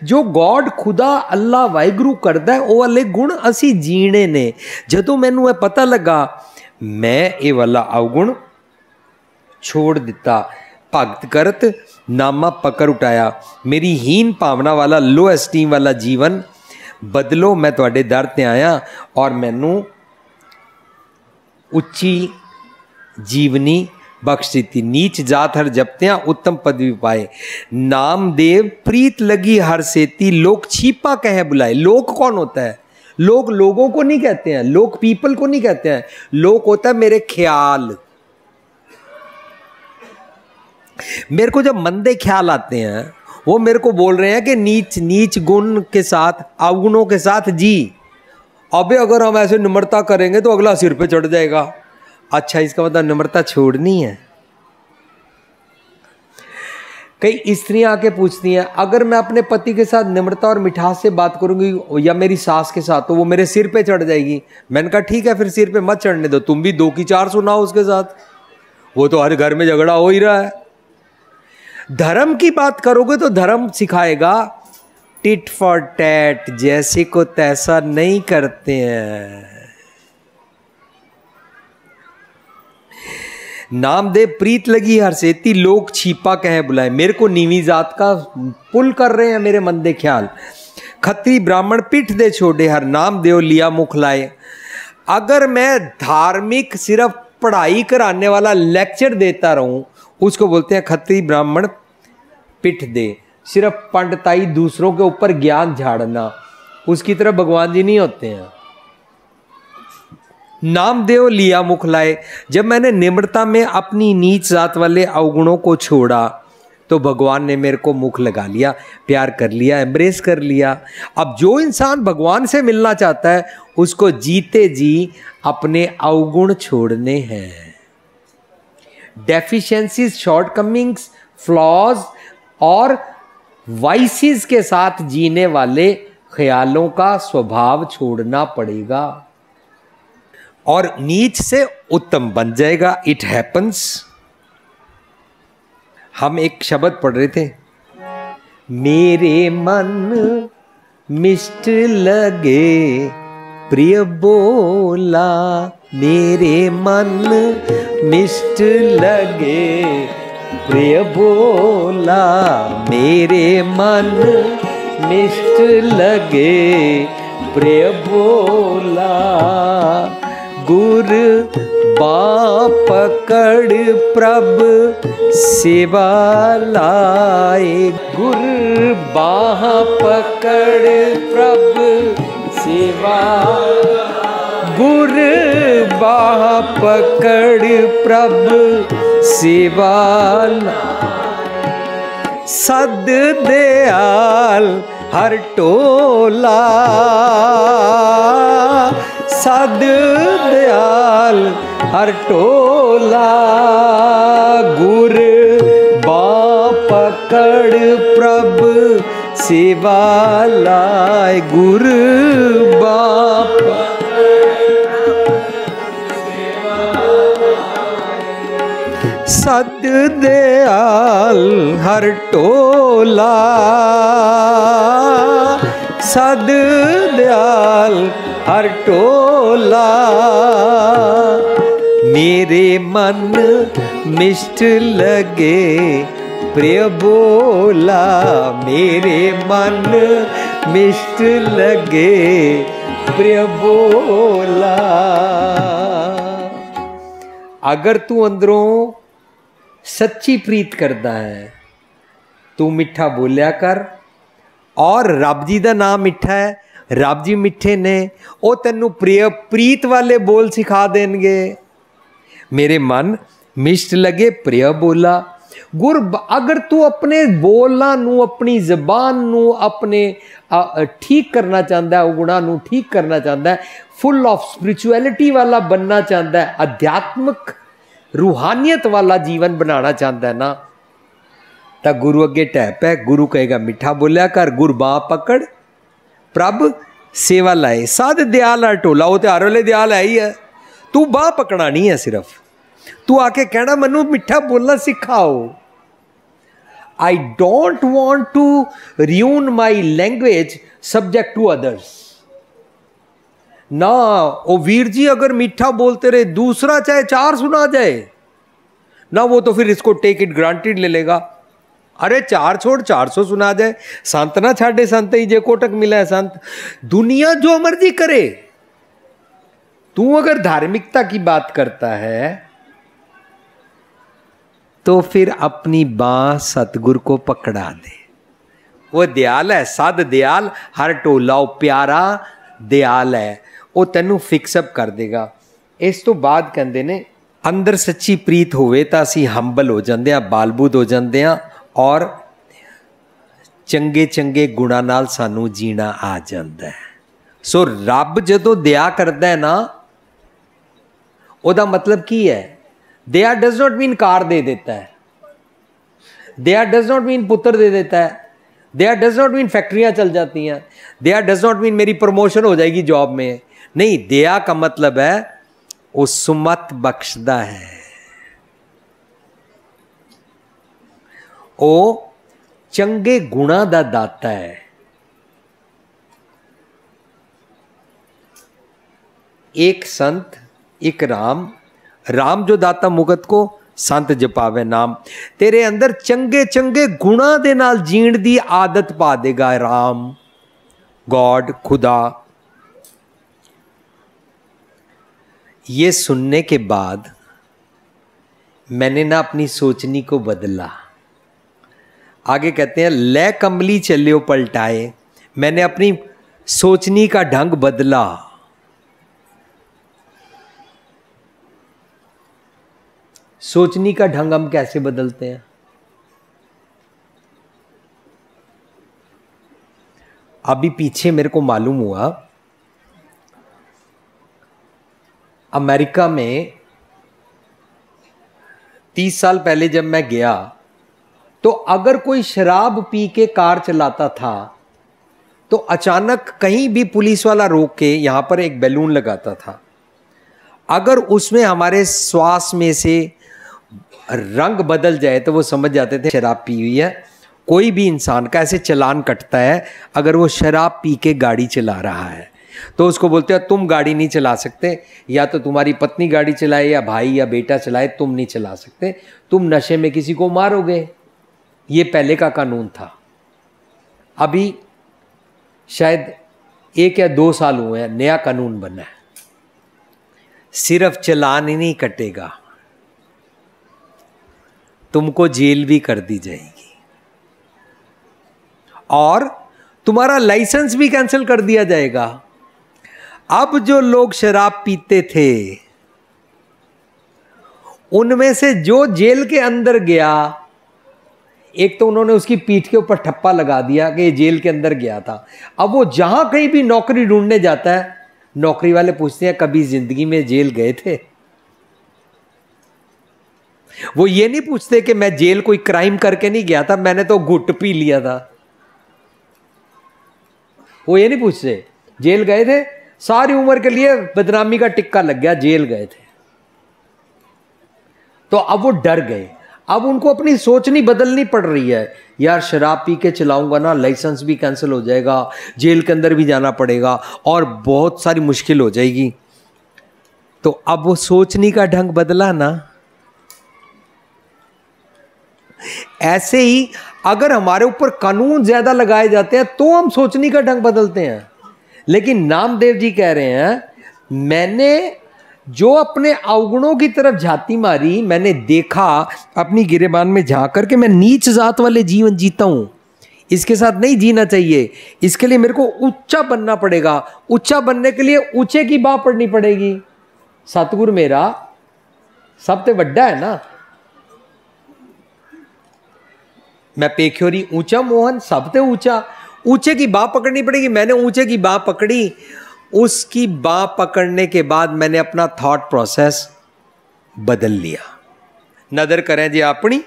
Speaker 1: जो गॉड, खुदा, अल्लाह, वाहिगुरु करता है, वो वाले गुण असी जीने ने। जदों मैनू ये पता लगा, मैं ये वाला अवगुण छोड़ दिता। भगत करत नामा पकड़ उठाया, मेरी हीन भावना वाला, लो एस्टीम वाला जीवन बदलो। मैं तुहाडे दर ते आया और मैनू उच्ची जीवनी बख्श दी। नीच जात हर जपत्या उत्तम पदवी पाए, नामदेव प्रीत लगी हर सेती, लोग छीपा कहे बुलाए। लोग कौन होता है? लोग लोगों को नहीं कहते हैं, लोग पीपल को नहीं कहते हैं। लोग होता है मेरे ख्याल। मेरे को जब मंदे ख्याल आते हैं, वो मेरे को बोल रहे हैं कि नीच नीच गुण के साथ, अवगुणों के साथ जी। अबे अगर हम ऐसे निम्रता करेंगे तो अगला सिर पे चढ़ जाएगा। अच्छा, इसका मतलब निम्रता छोड़नी है। कई स्त्रियां आके पूछती हैं, अगर मैं अपने पति के साथ निम्रता और मिठास से बात करूंगी या मेरी सास के साथ, तो वो मेरे सिर पे चढ़ जाएगी। मैंने कहा ठीक है, फिर सिर पे मत चढ़ने दो, तुम भी 2 की 4 सुनाओ उसके साथ। वो तो हर घर में झगड़ा हो ही रहा है। धर्म की बात करोगे तो धर्म सिखाएगा टिट फॉर टैट, जैसे को तैसा नहीं करते हैं। नामदेव प्रीत लगी हर सेती, लोग छीपा कहे बुलाए। मेरे को नीवी जात का पुल कर रहे हैं मेरे मंदे ख्याल। खत्री ब्राह्मण पिठ दे छोड़े, हर नाम देव लिया मुख लाए। अगर मैं धार्मिक सिर्फ पढ़ाई कराने वाला लेक्चर देता रहूं, उसको बोलते हैं खत्री ब्राह्मण पिठ दे। सिर्फ पंडिताई, दूसरों के ऊपर ज्ञान झाड़ना, उसकी तरफ भगवान जी नहीं होते हैं। नामदेव लिया मुख लाए। जब मैंने निम्रता में अपनी नीच जात वाले अवगुणों को छोड़ा तो भगवान ने मेरे को मुख लगा लिया, प्यार कर लिया, एम्ब्रेस कर लिया। अब जो इंसान भगवान से मिलना चाहता है उसको जीते जी अपने अवगुण छोड़ने हैं। डेफिशिएंसीज, शॉर्टकमिंग्स, फ्लॉज और वाइसेस के साथ जीने वाले ख्यालों का स्वभाव छोड़ना पड़ेगा और नीच से उत्तम बन जाएगा। It happens. हम एक शब्द पढ़ रहे थे, मेरे मन मिष्ट लगे प्रिय बोला, मेरे मन मिष्ट लगे प्रिय बोला, मेरे मन मिष्ट लगे प्रिय बोला, गुर बाँ पकड़ प्रभ सेवा लाए, गुर बाँ पकड़ प्रभ सेवा, गुर बाँ पकड़ प्रभ सेवा, सद दयाल हर टोला, सद दयाल हर टोला, गुर बाँ पकड़ प्रभ सेवा लाए, गुर बाँ सद दयाल हर टोला, सद दयाल हर टोला, मेरे मन मिष्ट लगे प्रिय बोला, मेरे मन मिष्ट लगे प्रिय बोला। अगर तू अंदरों सच्ची प्रीत करता है तू मिठा बोलिया कर, और रब जी का नाम मिठा है, रब जी मिठे ने, वो तेनू प्रिय प्रीत वाले बोल सिखा देंगे। मेरे मन मिष्ट लगे प्रिय बोला। गुर, अगर तू अपने बोलना नू, अपनी जबान नू, अपने ठीक करना चाहता है, गुणा नू ठीक करना चाहता है, फुल ऑफ स्पिरिचुअलिटी वाला बनना चाहता है, आध्यात्मिक रूहानियत वाला जीवन बनाना चाहता है ना, तो गुरु अगे टैप है। गुरु कहेगा मिठा बोलिया कर, गुर बाँ पकड़ प्रभ सेवा लाए, साध दयाल हर टोला। वो तो हर वेले दयाल है ही है, तू बाँ पकड़ा नहीं है, सिर्फ तू आके कहना मैनू मिठा बोलना सिखाओ। I don't want to ruin my language subject to others ना। ओ वीर जी अगर मीठा बोलते रहे, दूसरा चाहे 4 सुना जाए ना, वो तो फिर इसको टेक इट ग्रांटेड ले लेगा। अरे 4 छोड़ 400 सुना जाए, संत ना छाड़े संत ही जे कोटक मिला है संत। दुनिया जो मर्जी करे, तू अगर धार्मिकता की बात करता है तो फिर अपनी बाँ सतगुरु को पकड़ा दे। वो दयाल है, सद दयाल हर टोला, वो प्यारा दयाल है, वो तेनू फिक्सअप कर देगा। इस तो बाद कहते ने अंदर सच्ची प्रीत होवे तो असी हंबल हो जाते हैं, बालबुद हो जाते हैं, और चंगे चंगे गुणा नाल सानू जीना आ जाता है। सो रब जदों दया करता है ना, ओदा मतलब की है? दया डज नॉट मीन कार दे देता है, दया डज नॉट मीन पुत्र दे देता है, दया डज नॉट मीन फैक्ट्रियां चल जाती हैं, दया डज नॉट मीन मेरी प्रमोशन हो जाएगी जॉब में। नहीं, दया का मतलब है वो सुमत बख्शदा है, वो चंगे गुणा दा दाता है। एक संत एक राम, राम जो दाता मुगत को, संत जपावे नाम। तेरे अंदर चंगे चंगे गुणा दे नाल जीण दी आदत पा देगा राम, गॉड, खुदा। ये सुनने के बाद मैंने ना अपनी सोचनी को बदला। आगे कहते हैं ले कमली चलियो पलटाए, मैंने अपनी सोचनी का ढंग बदला। सोचने का ढंग हम कैसे बदलते हैं? अभी पीछे मेरे को मालूम हुआ, अमेरिका में 30 साल पहले जब मैं गया, तो अगर कोई शराब पी के कार चलाता था तो अचानक कहीं भी पुलिस वाला रोक के यहां पर एक बैलून लगाता था। अगर उसमें हमारे श्वास में से रंग बदल जाए तो वो समझ जाते थे शराब पी हुई है। कोई भी इंसान का ऐसे चालान कटता है अगर वो शराब पी के गाड़ी चला रहा है, तो उसको बोलते हैं तुम गाड़ी नहीं चला सकते, या तो तुम्हारी पत्नी गाड़ी चलाए या भाई या बेटा चलाए, तुम नहीं चला सकते, तुम नशे में किसी को मारोगे। ये पहले का कानून था। अभी शायद 1 या 2 साल हुए हैं, नया कानून बना है, सिर्फ चालान ही नहीं कटेगा, तुमको जेल भी कर दी जाएगी और तुम्हारा लाइसेंस भी कैंसिल कर दिया जाएगा। अब जो लोग शराब पीते थे उनमें से जो जेल के अंदर गया, एक तो उन्होंने उसकी पीठ के ऊपर ठप्पा लगा दिया कि ये जेल के अंदर गया था। अब वो जहां कहीं भी नौकरी ढूंढने जाता है, नौकरी वाले पूछते हैं कभी जिंदगी में जेल गए थे? वो ये नहीं पूछते कि मैं जेल कोई क्राइम करके नहीं गया था, मैंने तो घुट पी लिया था। वो ये नहीं पूछते जेल गए थे, सारी उम्र के लिए बदनामी का टिक्का लग गया, जेल गए थे। तो अब वो डर गए, अब उनको अपनी सोचनी बदलनी पड़ रही है। यार शराब पी के चलाऊंगा ना, लाइसेंस भी कैंसिल हो जाएगा, जेल के अंदर भी जाना पड़ेगा और बहुत सारी मुश्किल हो जाएगी। तो अब वो सोचने का ढंग बदला ना। ऐसे ही अगर हमारे ऊपर कानून ज्यादा लगाए जाते हैं तो हम सोचने का ढंग बदलते हैं। लेकिन नामदेव जी कह रहे हैं, मैंने जो अपने अवगुणों की तरफ झाती मारी, मैंने देखा अपनी गिरेबान में झांक करके मैं नीच जात वाले जीवन जीता हूं, इसके साथ नहीं जीना चाहिए। इसके लिए मेरे को ऊंचा बनना पड़ेगा, ऊंचा बनने के लिए ऊंचे की बात पड़नी पड़ेगी। सतगुरु मेरा सबसे बड़ा है ना, मैं पेख्योरी ऊंचा मोहन सबसे ऊंचा, ऊंचे की बात पकड़नी पड़ेगी। मैंने ऊंचे की बात पकड़ी, उसकी बात पकड़ने के बाद मैंने अपना थॉट प्रोसेस बदल लिया। नजर करें जी अपनी,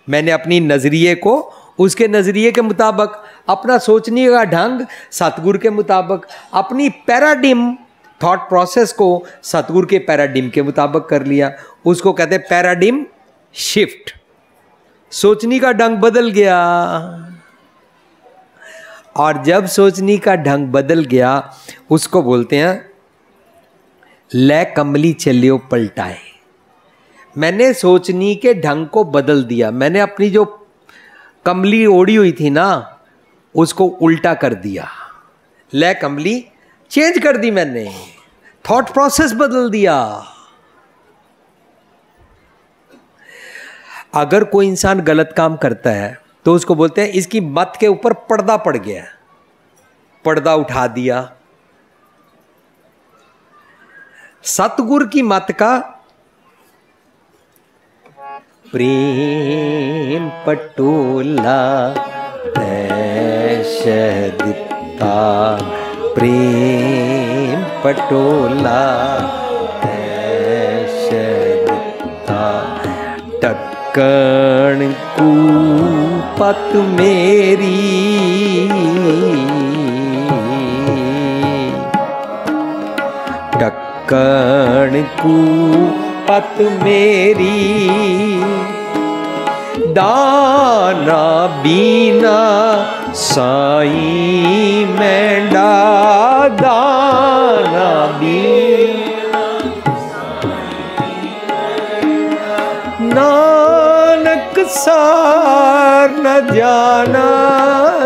Speaker 1: मैंने अपनी नजरिए को उसके नजरिए के मुताबिक, अपना सोचने का ढंग सतगुरु के मुताबिक, अपनी पैराडिम थॉट प्रोसेस को सतगुरु के पैराडिम के मुताबिक कर लिया। उसको कहते हैं पैराडिम शिफ्ट। सोचने का ढंग बदल गया, और जब सोचने का ढंग बदल गया उसको बोलते हैं ले कमली चलियो पलटाए। मैंने सोचने के ढंग को बदल दिया, मैंने अपनी जो कमली ओढ़ी हुई थी ना उसको उल्टा कर दिया, ले कमली चेंज कर दी, मैंने थॉट प्रोसेस बदल दिया। अगर कोई इंसान गलत काम करता है तो उसको बोलते हैं इसकी मत के ऊपर पर्दा पड़ गया, पर्दा उठा दिया। सतगुरु की मत का प्रेम पटोला ऐश दिता, प्रेम पटोला ऐश दिता, टक्कण कू पत मेरी, टक्कण कू पत मेरी, दाना बीना साई मैंडा, दाना बीना नानक सार न जाना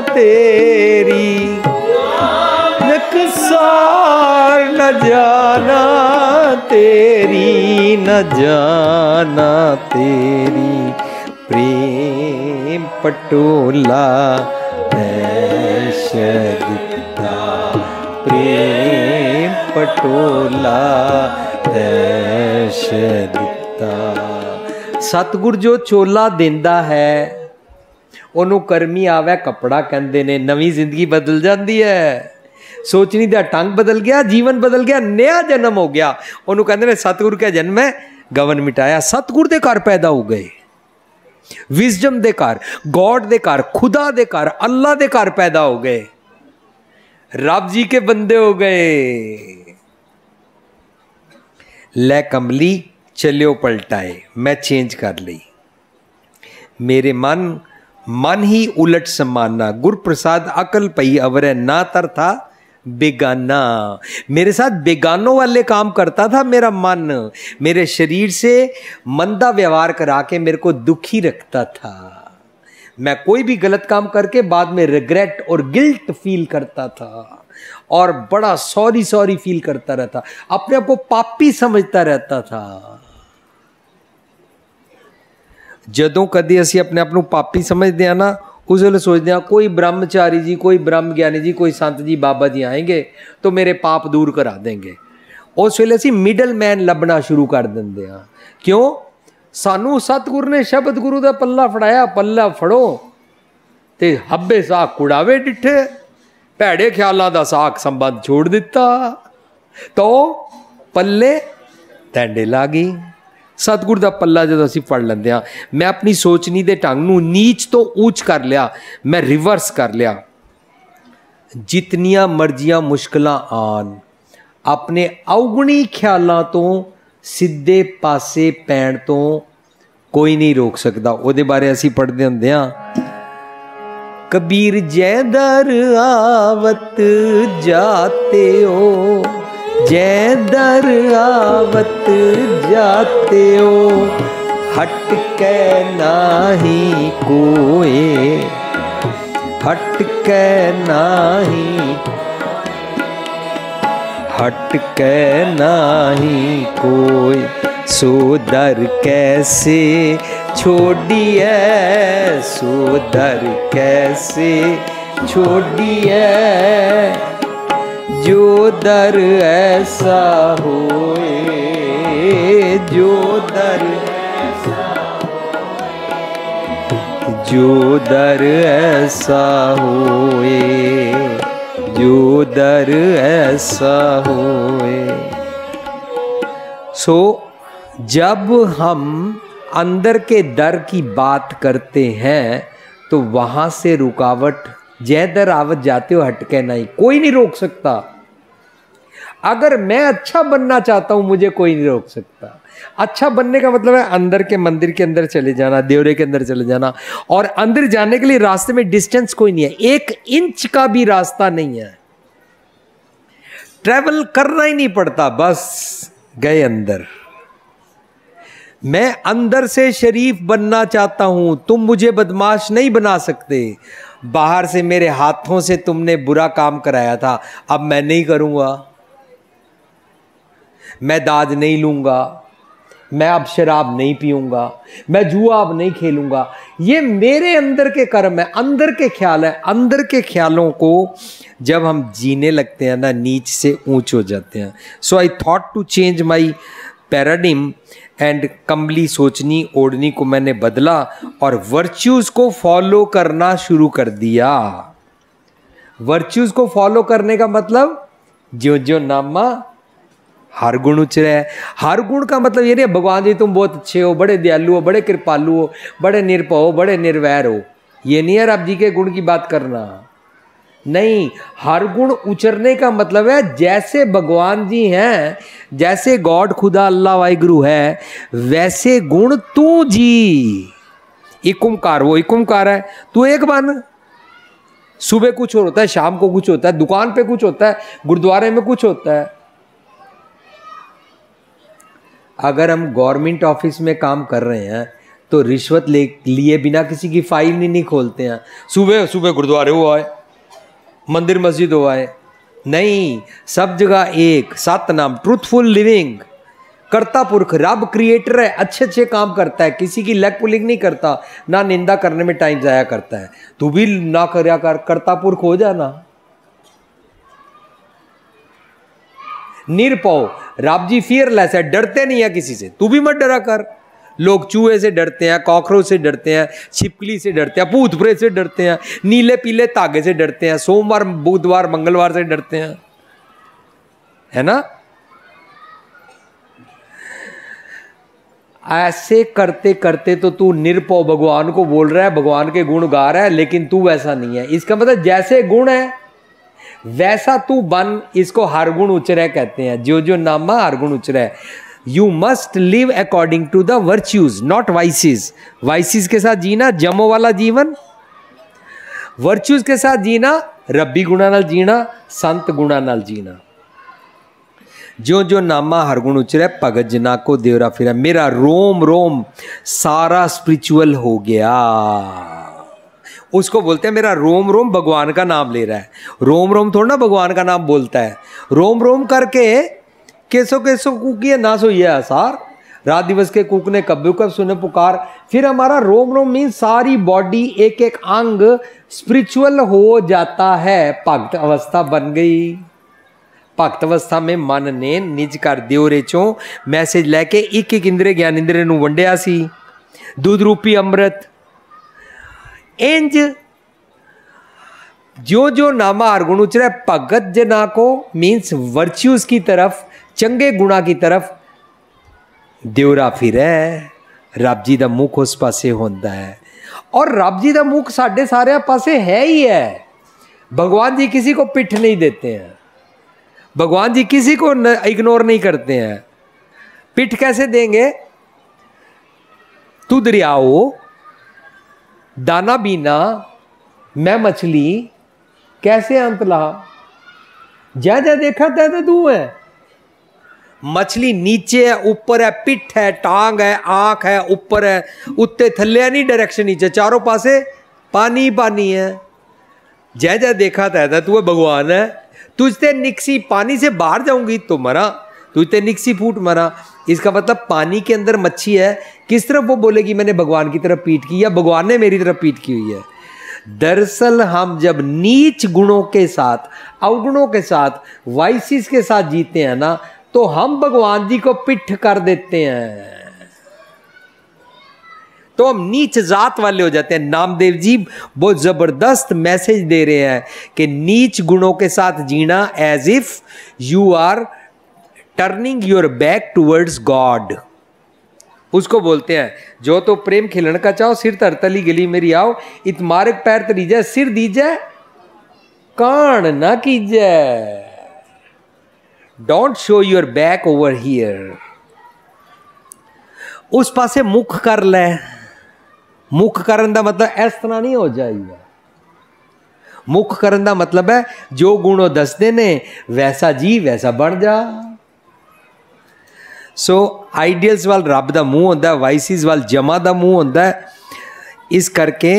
Speaker 1: तेरी, नानक सार न जाना तेरी, न जाना तेरी, प्रेम पटोला ऐश दिता, प्रेम पटोला ऐश दिता। सतगुर जो चोला देंदा है ਉਹਨੂੰ ਕਰਮੀ ਆਵੇ कपड़ा कहते ने। नवी जिंदगी बदल जाती है, सोचनी का ढंग बदल गया, जीवन बदल गया, नया जन्म हो गया। ਉਹਨੂੰ कहते ने सतगुर का जन्म है गवन मिटाया। सतगुर के घर पैदा हो गए, विजडम के घर, गॉड के घर, खुदा के घर, अल्लाह के घर पैदा हो गए, रब जी के बंदे हो गए। ले कमली चलियो पलटाए, मैं चेंज कर ली। मेरे मन ही उलट समाना, गुर प्रसाद अकल पई अवरे ना तर था बेगाना। मेरे साथ बेगानों वाले काम करता था मेरा मन, मेरे शरीर से मंदा व्यवहार करा के मेरे को दुखी रखता था। मैं कोई भी गलत काम करके बाद में रिग्रेट और गिल्ट फील करता था और बड़ा सॉरी फील करता रहता, अपने आप को पापी समझता रहता था। जदों कदी असी अपने आप को पापी समझते हैं ना, उस वे सोचते हैं कोई ब्रह्मचारी जी, कोई ब्रह्म ज्ञानी जी, कोई संत जी, बाबा जी आएंगे तो मेरे पाप दूर करा देंगे। उस वे असी मिडल मैन लभना शुरू कर देंगे हैं। क्यों? सानू सतगुरु ने शब्द गुरु का पल्ला फड़ाया, पल्ला फड़ो ते हब्बे साख कुड़ावे डिठे, भैड़े ख्यालों का साख संबंध छोड़ दिता तो पल्ले टैंडे ला गई। सतगुर का पल्ला जो असी फड़ लेंदे हां, मैं अपनी सोचनी के ढंग नूं नीच तो ऊंच कर लिया, मैं रिवर्स कर लिया। जितनियां मर्जियां मुश्किलां आन, अपने अवगुणी ख्यालों तो सीधे पासे पैण तो कोई नहीं रोक सकता। उहदे बारे असी पढ़ते हुंदे हां, कबीर जै दर आवत जाते हो, जै दर आवत जाते हो, हट के नाही कोई, हट के नाही, हट के नाही कोई, सो दर कैसे छोड़िए, सो दर कैसे छोड़िए, जो दर ऐसा होए, जो दर ऐसा होए, जो दर ऐसा होए, जो दर ऐसा होए। सो जब हम अंदर के दर की बात करते हैं तो वहां से रुकावट, जै दर आवत जाते हो हटके नहीं, कोई नहीं रोक सकता। अगर मैं अच्छा बनना चाहता हूं मुझे कोई नहीं रोक सकता। अच्छा बनने का मतलब है अंदर के मंदिर के अंदर चले जाना, देवरे के अंदर चले जाना, और अंदर जाने के लिए रास्ते में डिस्टेंस कोई नहीं है, 1 इंच का भी रास्ता नहीं है, ट्रैवल करना ही नहीं पड़ता, बस गए अंदर। मैं अंदर से शरीफ बनना चाहता हूं, तुम मुझे बदमाश नहीं बना सकते। बाहर से मेरे हाथों से तुमने बुरा काम कराया था, अब मैं नहीं करूंगा, मैं दाज नहीं लूंगा, मैं अब शराब नहीं पीऊंगा, मैं जुआ अब नहीं खेलूंगा। ये मेरे अंदर के कर्म है, अंदर के ख्याल है। अंदर के ख्यालों को जब हम जीने लगते हैं ना, नीच से ऊंच हो जाते हैं। So I thought to change my paradigm and कम्बली सोचनी ओढ़नी को मैंने बदला और वर्च्यूज को फॉलो करना शुरू कर दिया। वर्च्यूज को फॉलो करने का मतलब ज्यो ज्यो नामा हर गुण उचरे। हर गुण का मतलब ये नहीं भगवान जी तुम बहुत अच्छे हो, बड़े दयालु हो, बड़े कृपालु हो, बड़े निर्भय हो, बड़े निर्वैर हो, ये नहीं है रब जी के गुण की बात करना। नहीं, हर गुण उचरने का मतलब है जैसे भगवान जी हैं, जैसे गॉड खुदा अल्लाह वाहिगुरु है, वैसे गुण तू जी। एक ओंकार, वो एक ओंकार है, तू एक बन। सुबह कुछ और होता है, शाम को कुछ होता है, दुकान पे कुछ होता है, गुरुद्वारे में कुछ होता है। अगर हम गवर्नमेंट ऑफिस में काम कर रहे हैं तो रिश्वत लिए बिना किसी की फाइल नहीं खोलते हैं। सुबह सुबह गुरुद्वारे हुआ है, मंदिर मस्जिद हुआ है, नहीं, सब जगह एक सतनाम, ट्रूथफुल लिविंग। कर्ता पुरख रब क्रिएटर है, अच्छे अच्छे काम करता है, किसी की लेग पुलिंग नहीं करता, ना निंदा करने में टाइम जाया करता है। तू भी ना करया कर, कर्ता पुरख हो जाना। निरपौ, रब जी फियरलेस है, डरते नहीं है किसी से, तू भी मत डरा कर। लोग चूहे से डरते हैं, कॉकरोच से डरते हैं, छिपकली से डरते हैं, भूत प्रेत से डरते हैं, नीले पीले धागे से डरते हैं, सोमवार बुधवार मंगलवार से डरते हैं, है ना। ऐसे करते करते तो तू निरपौ भगवान को बोल रहा है, भगवान के गुण गा रहा है, लेकिन तू वैसा नहीं है। इसका मतलब जैसे गुण है वैसा तू बन। इसको हर गुण उचरे कहते हैं। जो जो नामा हर गुण उचरे। You must live according to the virtues, not vices. Vices के साथ जीना जमो वाला जीवन, वर्च्यूज के साथ जीना रब्बी गुणा नाल जीना, संत गुणा नाल जीना। जो जो नामा हर गुण उचरे भगत जना को देवरा फिरा। मेरा रोम रोम सारा स्पिरिचुअल हो गया। उसको बोलते हैं मेरा रोम रोम भगवान का नाम ले रहा है। रोम रोम थोड़ा ना भगवान का नाम बोलता है। रोम रोम करके केसो केसो कुकी ना सोइए सार, रात दिवस के कुक ने कब कब सुने पुकार। फिर हमारा रोम रोम मीन सारी बॉडी एक एक अंग स्पिरिचुअल हो जाता है। भक्त अवस्था बन गई। भक्त अवस्था में मन ने निज कर दियोरे चों मैसेज लैके एक एक इंद्रे ज्ञान इंद्रे नूं वंडिया सी। दूध रूपी अमृत इंज जो जो नामा हर गुण उचरे भगत जना को मीन्स वर्च्यूज की तरफ, चंगे गुणा की तरफ दियोरा फिरे। रब जी दा मुख उस पासे होंदा है और रब जी दा मुख साढ़े सारे पासे है ही है। भगवान जी किसी को पिठ नहीं देते हैं। भगवान जी किसी को इग्नोर नहीं करते हैं। पिठ कैसे देंगे? तू दरिया हो, दाना बीना, मैं मछली, कैसे अंत ला। जा जा देखा तै तू है। मछली नीचे है, ऊपर है, पिठ है, टांग है, आंख है, ऊपर है, उत्ते थल्ले नहीं, डायरेक्शन नीचे, चारों पासे पानी पानी है। जय जय देखा तै तू है, भगवान है। तुझते निक्सी पानी से बाहर जाऊंगी तो मरा, तुझते निक्सी फूट मरा। इसका मतलब पानी के अंदर मच्छी है, किस तरफ वो बोलेगी मैंने भगवान की तरफ पीठ की या भगवान ने मेरी तरफ पीठ की हुई है। दरअसल हम जब नीच गुणों के साथ, अवगुणों के साथ, वाइसिस के साथ जीते हैं ना, तो हम भगवान जी को पिठ कर देते हैं, तो हम नीच जात वाले हो जाते हैं। नामदेव जी बहुत जबरदस्त मैसेज दे रहे हैं कि नीच गुणों के साथ जीना as if you are turning your back towards God. उसको बोलते हैं जो तो प्रेम खिलन का चाहो, सिर तरतली गली मेरी आओ, इत मार्ग पैर तरीजय, सिर दीजय कान ना कीजय। Don't show your back over here. उस पासे मुख कर ले। मुख करन दा मतलब इस तरह नहीं हो जाएगा। मुख करन दा मतलब है जो गुणों दसदे ने वैसा जी वैसा बन जा। सो आइडियल्स वाल रब दा मुंह होंदा है, वाइसिस वाल जमा दा मुंह होंदा है। इस करके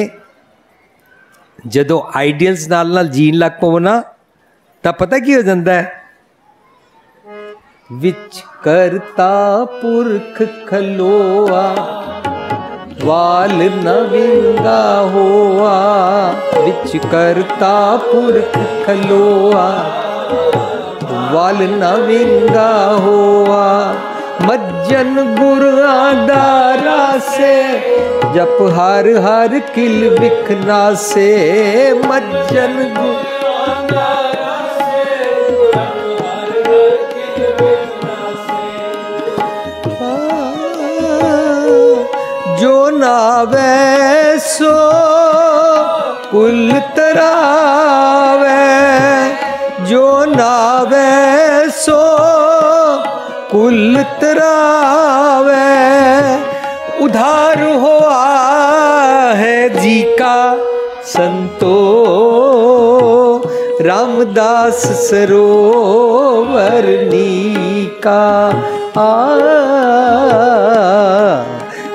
Speaker 1: जदों आइडियल्स नाल जीन लग पवो ना, तां पता की हो जाता है, विच करता पुरख खलोआ, वाल न विंगा होआ। विच करता पुरख खलोआ, वाल न विंगा होआ। मज्जन गुर आदारा से, जप हर हर किल बिखना से। मज्जन गुर जो नावे सो कुल तरावे, जो नावे सो कुल तरावे। उधार हुआ है जी का संतो, रामदास सरोवर नीका।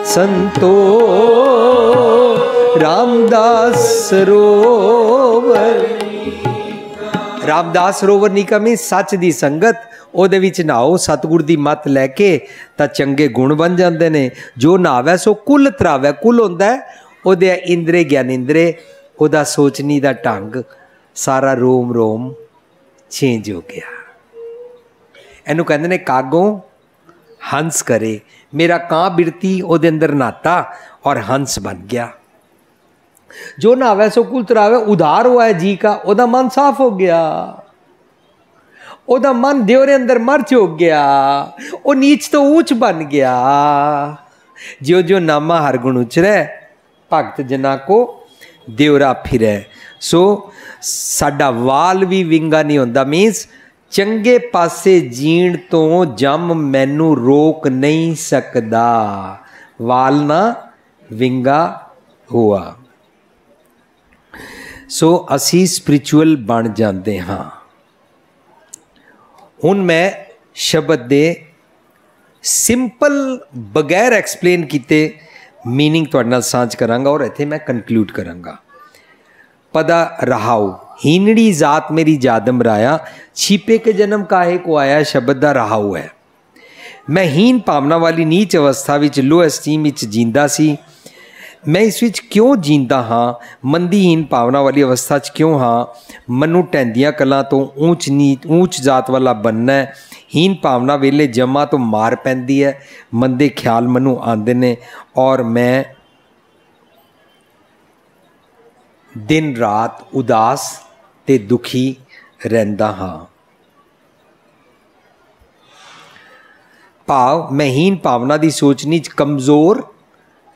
Speaker 1: संतो रामदास सरोवर। रामदास सरोवर नीका में सच दी संगत, ਉਹਦੇ ਵਿੱਚ ਨਹਾਓ, सतगुर ਦੀ मत लैके ਤਾਂ ਚੰਗੇ गुण बन ਜਾਂਦੇ ਨੇ। जो ਨਹਾਵੇ सो कुल ਤਰਾਵੇ। कुल ਹੁੰਦਾ ਉਹਦੇ ਇੰਦਰੇ ਗਿਆਨਿੰਦਰੇ, ਉਹਦਾ ਸੋਚਣੀ ਦਾ ਢੰਗ ਸਾਰਾ ਰੋਮ ਰੋਮ ਚੇਂਜ ਹੋ ਗਿਆ। ਇਹਨੂੰ ਕਹਿੰਦੇ ਨੇ ਕਾਗੋਂ हंस करे। मेरा कां बिरती ओदे अंदर नहाता और हंस बन गया। जो नहावे सो कुल तरावे, उधार हुआ है जी का, ओदा मन साफ हो गया, ओदा मन देवरे अंदर मर्च हो गया, वो नीच तो ऊंच बन गया। जो जो नामा हर गुण उचरै, भगत जना को देवरा फिरै। सो साडा वाल भी विंगा नहीं होंदा, मीनस चंगे पासे जीण तो जम मैनू रोक नहीं सकदा, वाल ना विंगा हुआ। सो असी स्पिरिचुअल बन जाते हाँ। हुण मैं शब्द दे सिंपल बगैर एक्सप्लेन किते मीनिंग तुहाडे नाल सांझ करांगा और इत्थे मैं कंक्लूड करांगा। पदा रहाऊ, हीनड़ी जात मेरी जादम राया, छिपे के जन्म काहे को आया, शब्द दा रहाऊ है। मैं हीन भावना वाली नीच अवस्था विच लो एस्टीम विच जींदा सी। मैं इस विच क्यों जींदा हाँ, मंदीहीन भावना वाली अवस्था च क्यों हाँ। मनु ढैंदियां कलां तो ऊंच जात वाला बनना है। हीन भावना वेले जमा तो मार पैंदी है, मंदे ख्याल मनु आंदे ने और मैं दिन रात उदास ते दुखी रहिंदा हाँ। भाव मैं हीन भावना की सोचनी च कमज़ोर,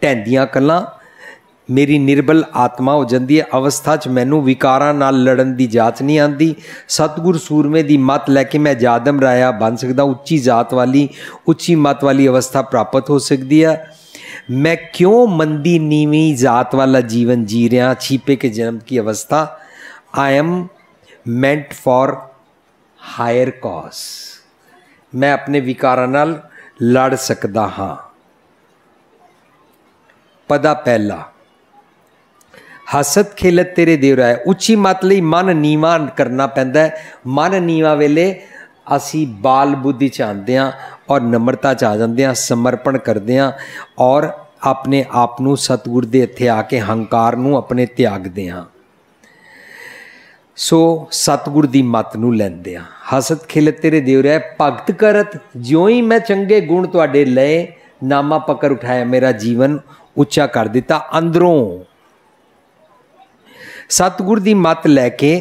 Speaker 1: ढैंदियां कलां मेरी निर्बल आत्मा हो जाती है। अवस्था च मैनू विकारां नाल लड़न की जाच नहीं आती। सतगुर सूरमे की मत लैके मैं जादम राया बन सकदा, उच्ची जात वाली उच्ची मत वाली अवस्था प्राप्त हो सकती है। मैं क्यों मंदी नीवीं जात वाला जीवन जी रहा, छिपे के जन्म की अवस्था। I am meant for higher cause, मैं अपने विकारां नाल लड़ सकदा हाँ। पदा पहला, हसत खेलत तेरे देवरा है। उच्ची मत लई मन नीवा करना पैंदा है। मन नीवा वेले असी बाल बुद्धि च आंदे हां और नम्रता च आ जांदे हां, समर्पण करदे हां और अपने आप नूं सतगुर दे इत्थे आके हंकार नूं अपने त्यागदे हां। सो सतगुर दी मत नूं लैंदे हां। हसत खेलत तेरे देवरा है, भगत करत ज्यों ही मैं चंगे गुण तुहाडे लए, नामा पकड़ उठाया, मेरा जीवन उच्चा कर दिता अंदरों। सतगुर दी मत लैके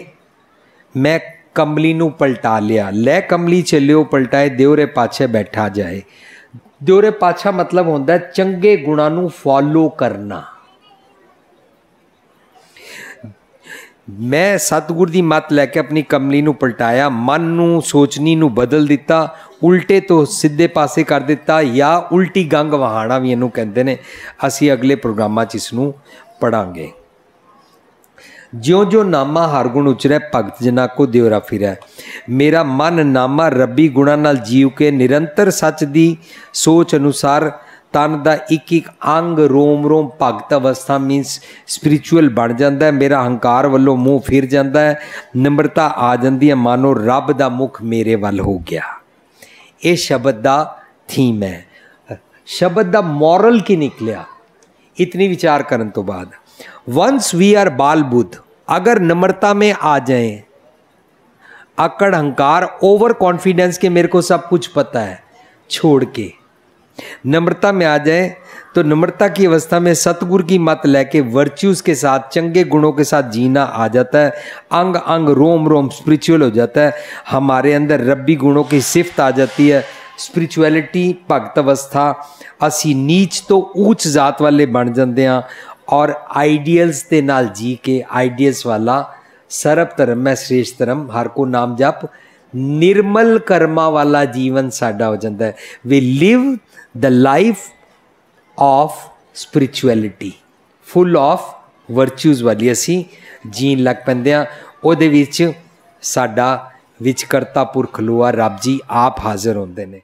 Speaker 1: मैं कमली नूं पलटा लिया। लै कमली चलियो पलटाए, देवरे पाछे बैठा जाए। देवरे पाछा मतलब होंदा है चंगे गुणां नूं फॉलो करना। मैं सतगुर दी मत लैके अपनी कमली नूं पलटाया, मन नूं सोचनी नूं बदल दिता, उल्टे तो सीधे पासे कर दिता, या उल्टी गंग वहाना भी इनू कहते हैं। असी अगले प्रोग्रामां च इसनूं पढ़ांगे। ज्यों ज्यों नामा हर गुण उचरै, भगत जना को देवरा फिरै। मेरा मन नामा रब्बी गुणा नाल जीव के निरंतर सच दी सोच अनुसार तन का एक एक अंग रोम रोम भगत अवस्था मीनस स्पिरिचुअल बन जाता है। मेरा हंकार वालों मुँह फिर जाता है, नम्रता आ जाती है, मानो रब का मुख मेरे वाल हो गया। ये शब्द का थीम है। शब्द का मॉरल की निकलिया इतनी विचार करने तो बाद। वंस वी आर बाल बुद्ध, अगर नम्रता में आ जाए, अकड़ हंकार ओवर कॉन्फिडेंस के मेरे को सब कुछ पता है छोड़ के नम्रता में आ जाए, तो नम्रता की अवस्था में सतगुर की मत लेके वर्च्यूज के साथ चंगे गुणों के साथ जीना आ जाता है। अंग अंग रोम रोम स्पिरिचुअल हो जाता है। हमारे अंदर रब्बी गुणों की सिफत आ जाती है। स्पिरिचुअलिटी भगत अवस्था, असी नीच तो ऊंच जात वाले बन जाते हैं और आइडियल्स के नाल जी के, आइडियल्स वाला सर्व धर्म है श्रेष्ठ धर्म, हर को नाम जप, निर्मल कर्मा वाला जीवन साडा हो जाता है। We live the life of spirituality, full of virtues वाली असी जीन लग पैंदे हां। उहदे विच साडा विचकर्ता पुरख खलोआ रब जी आप हाज़र होंदे ने।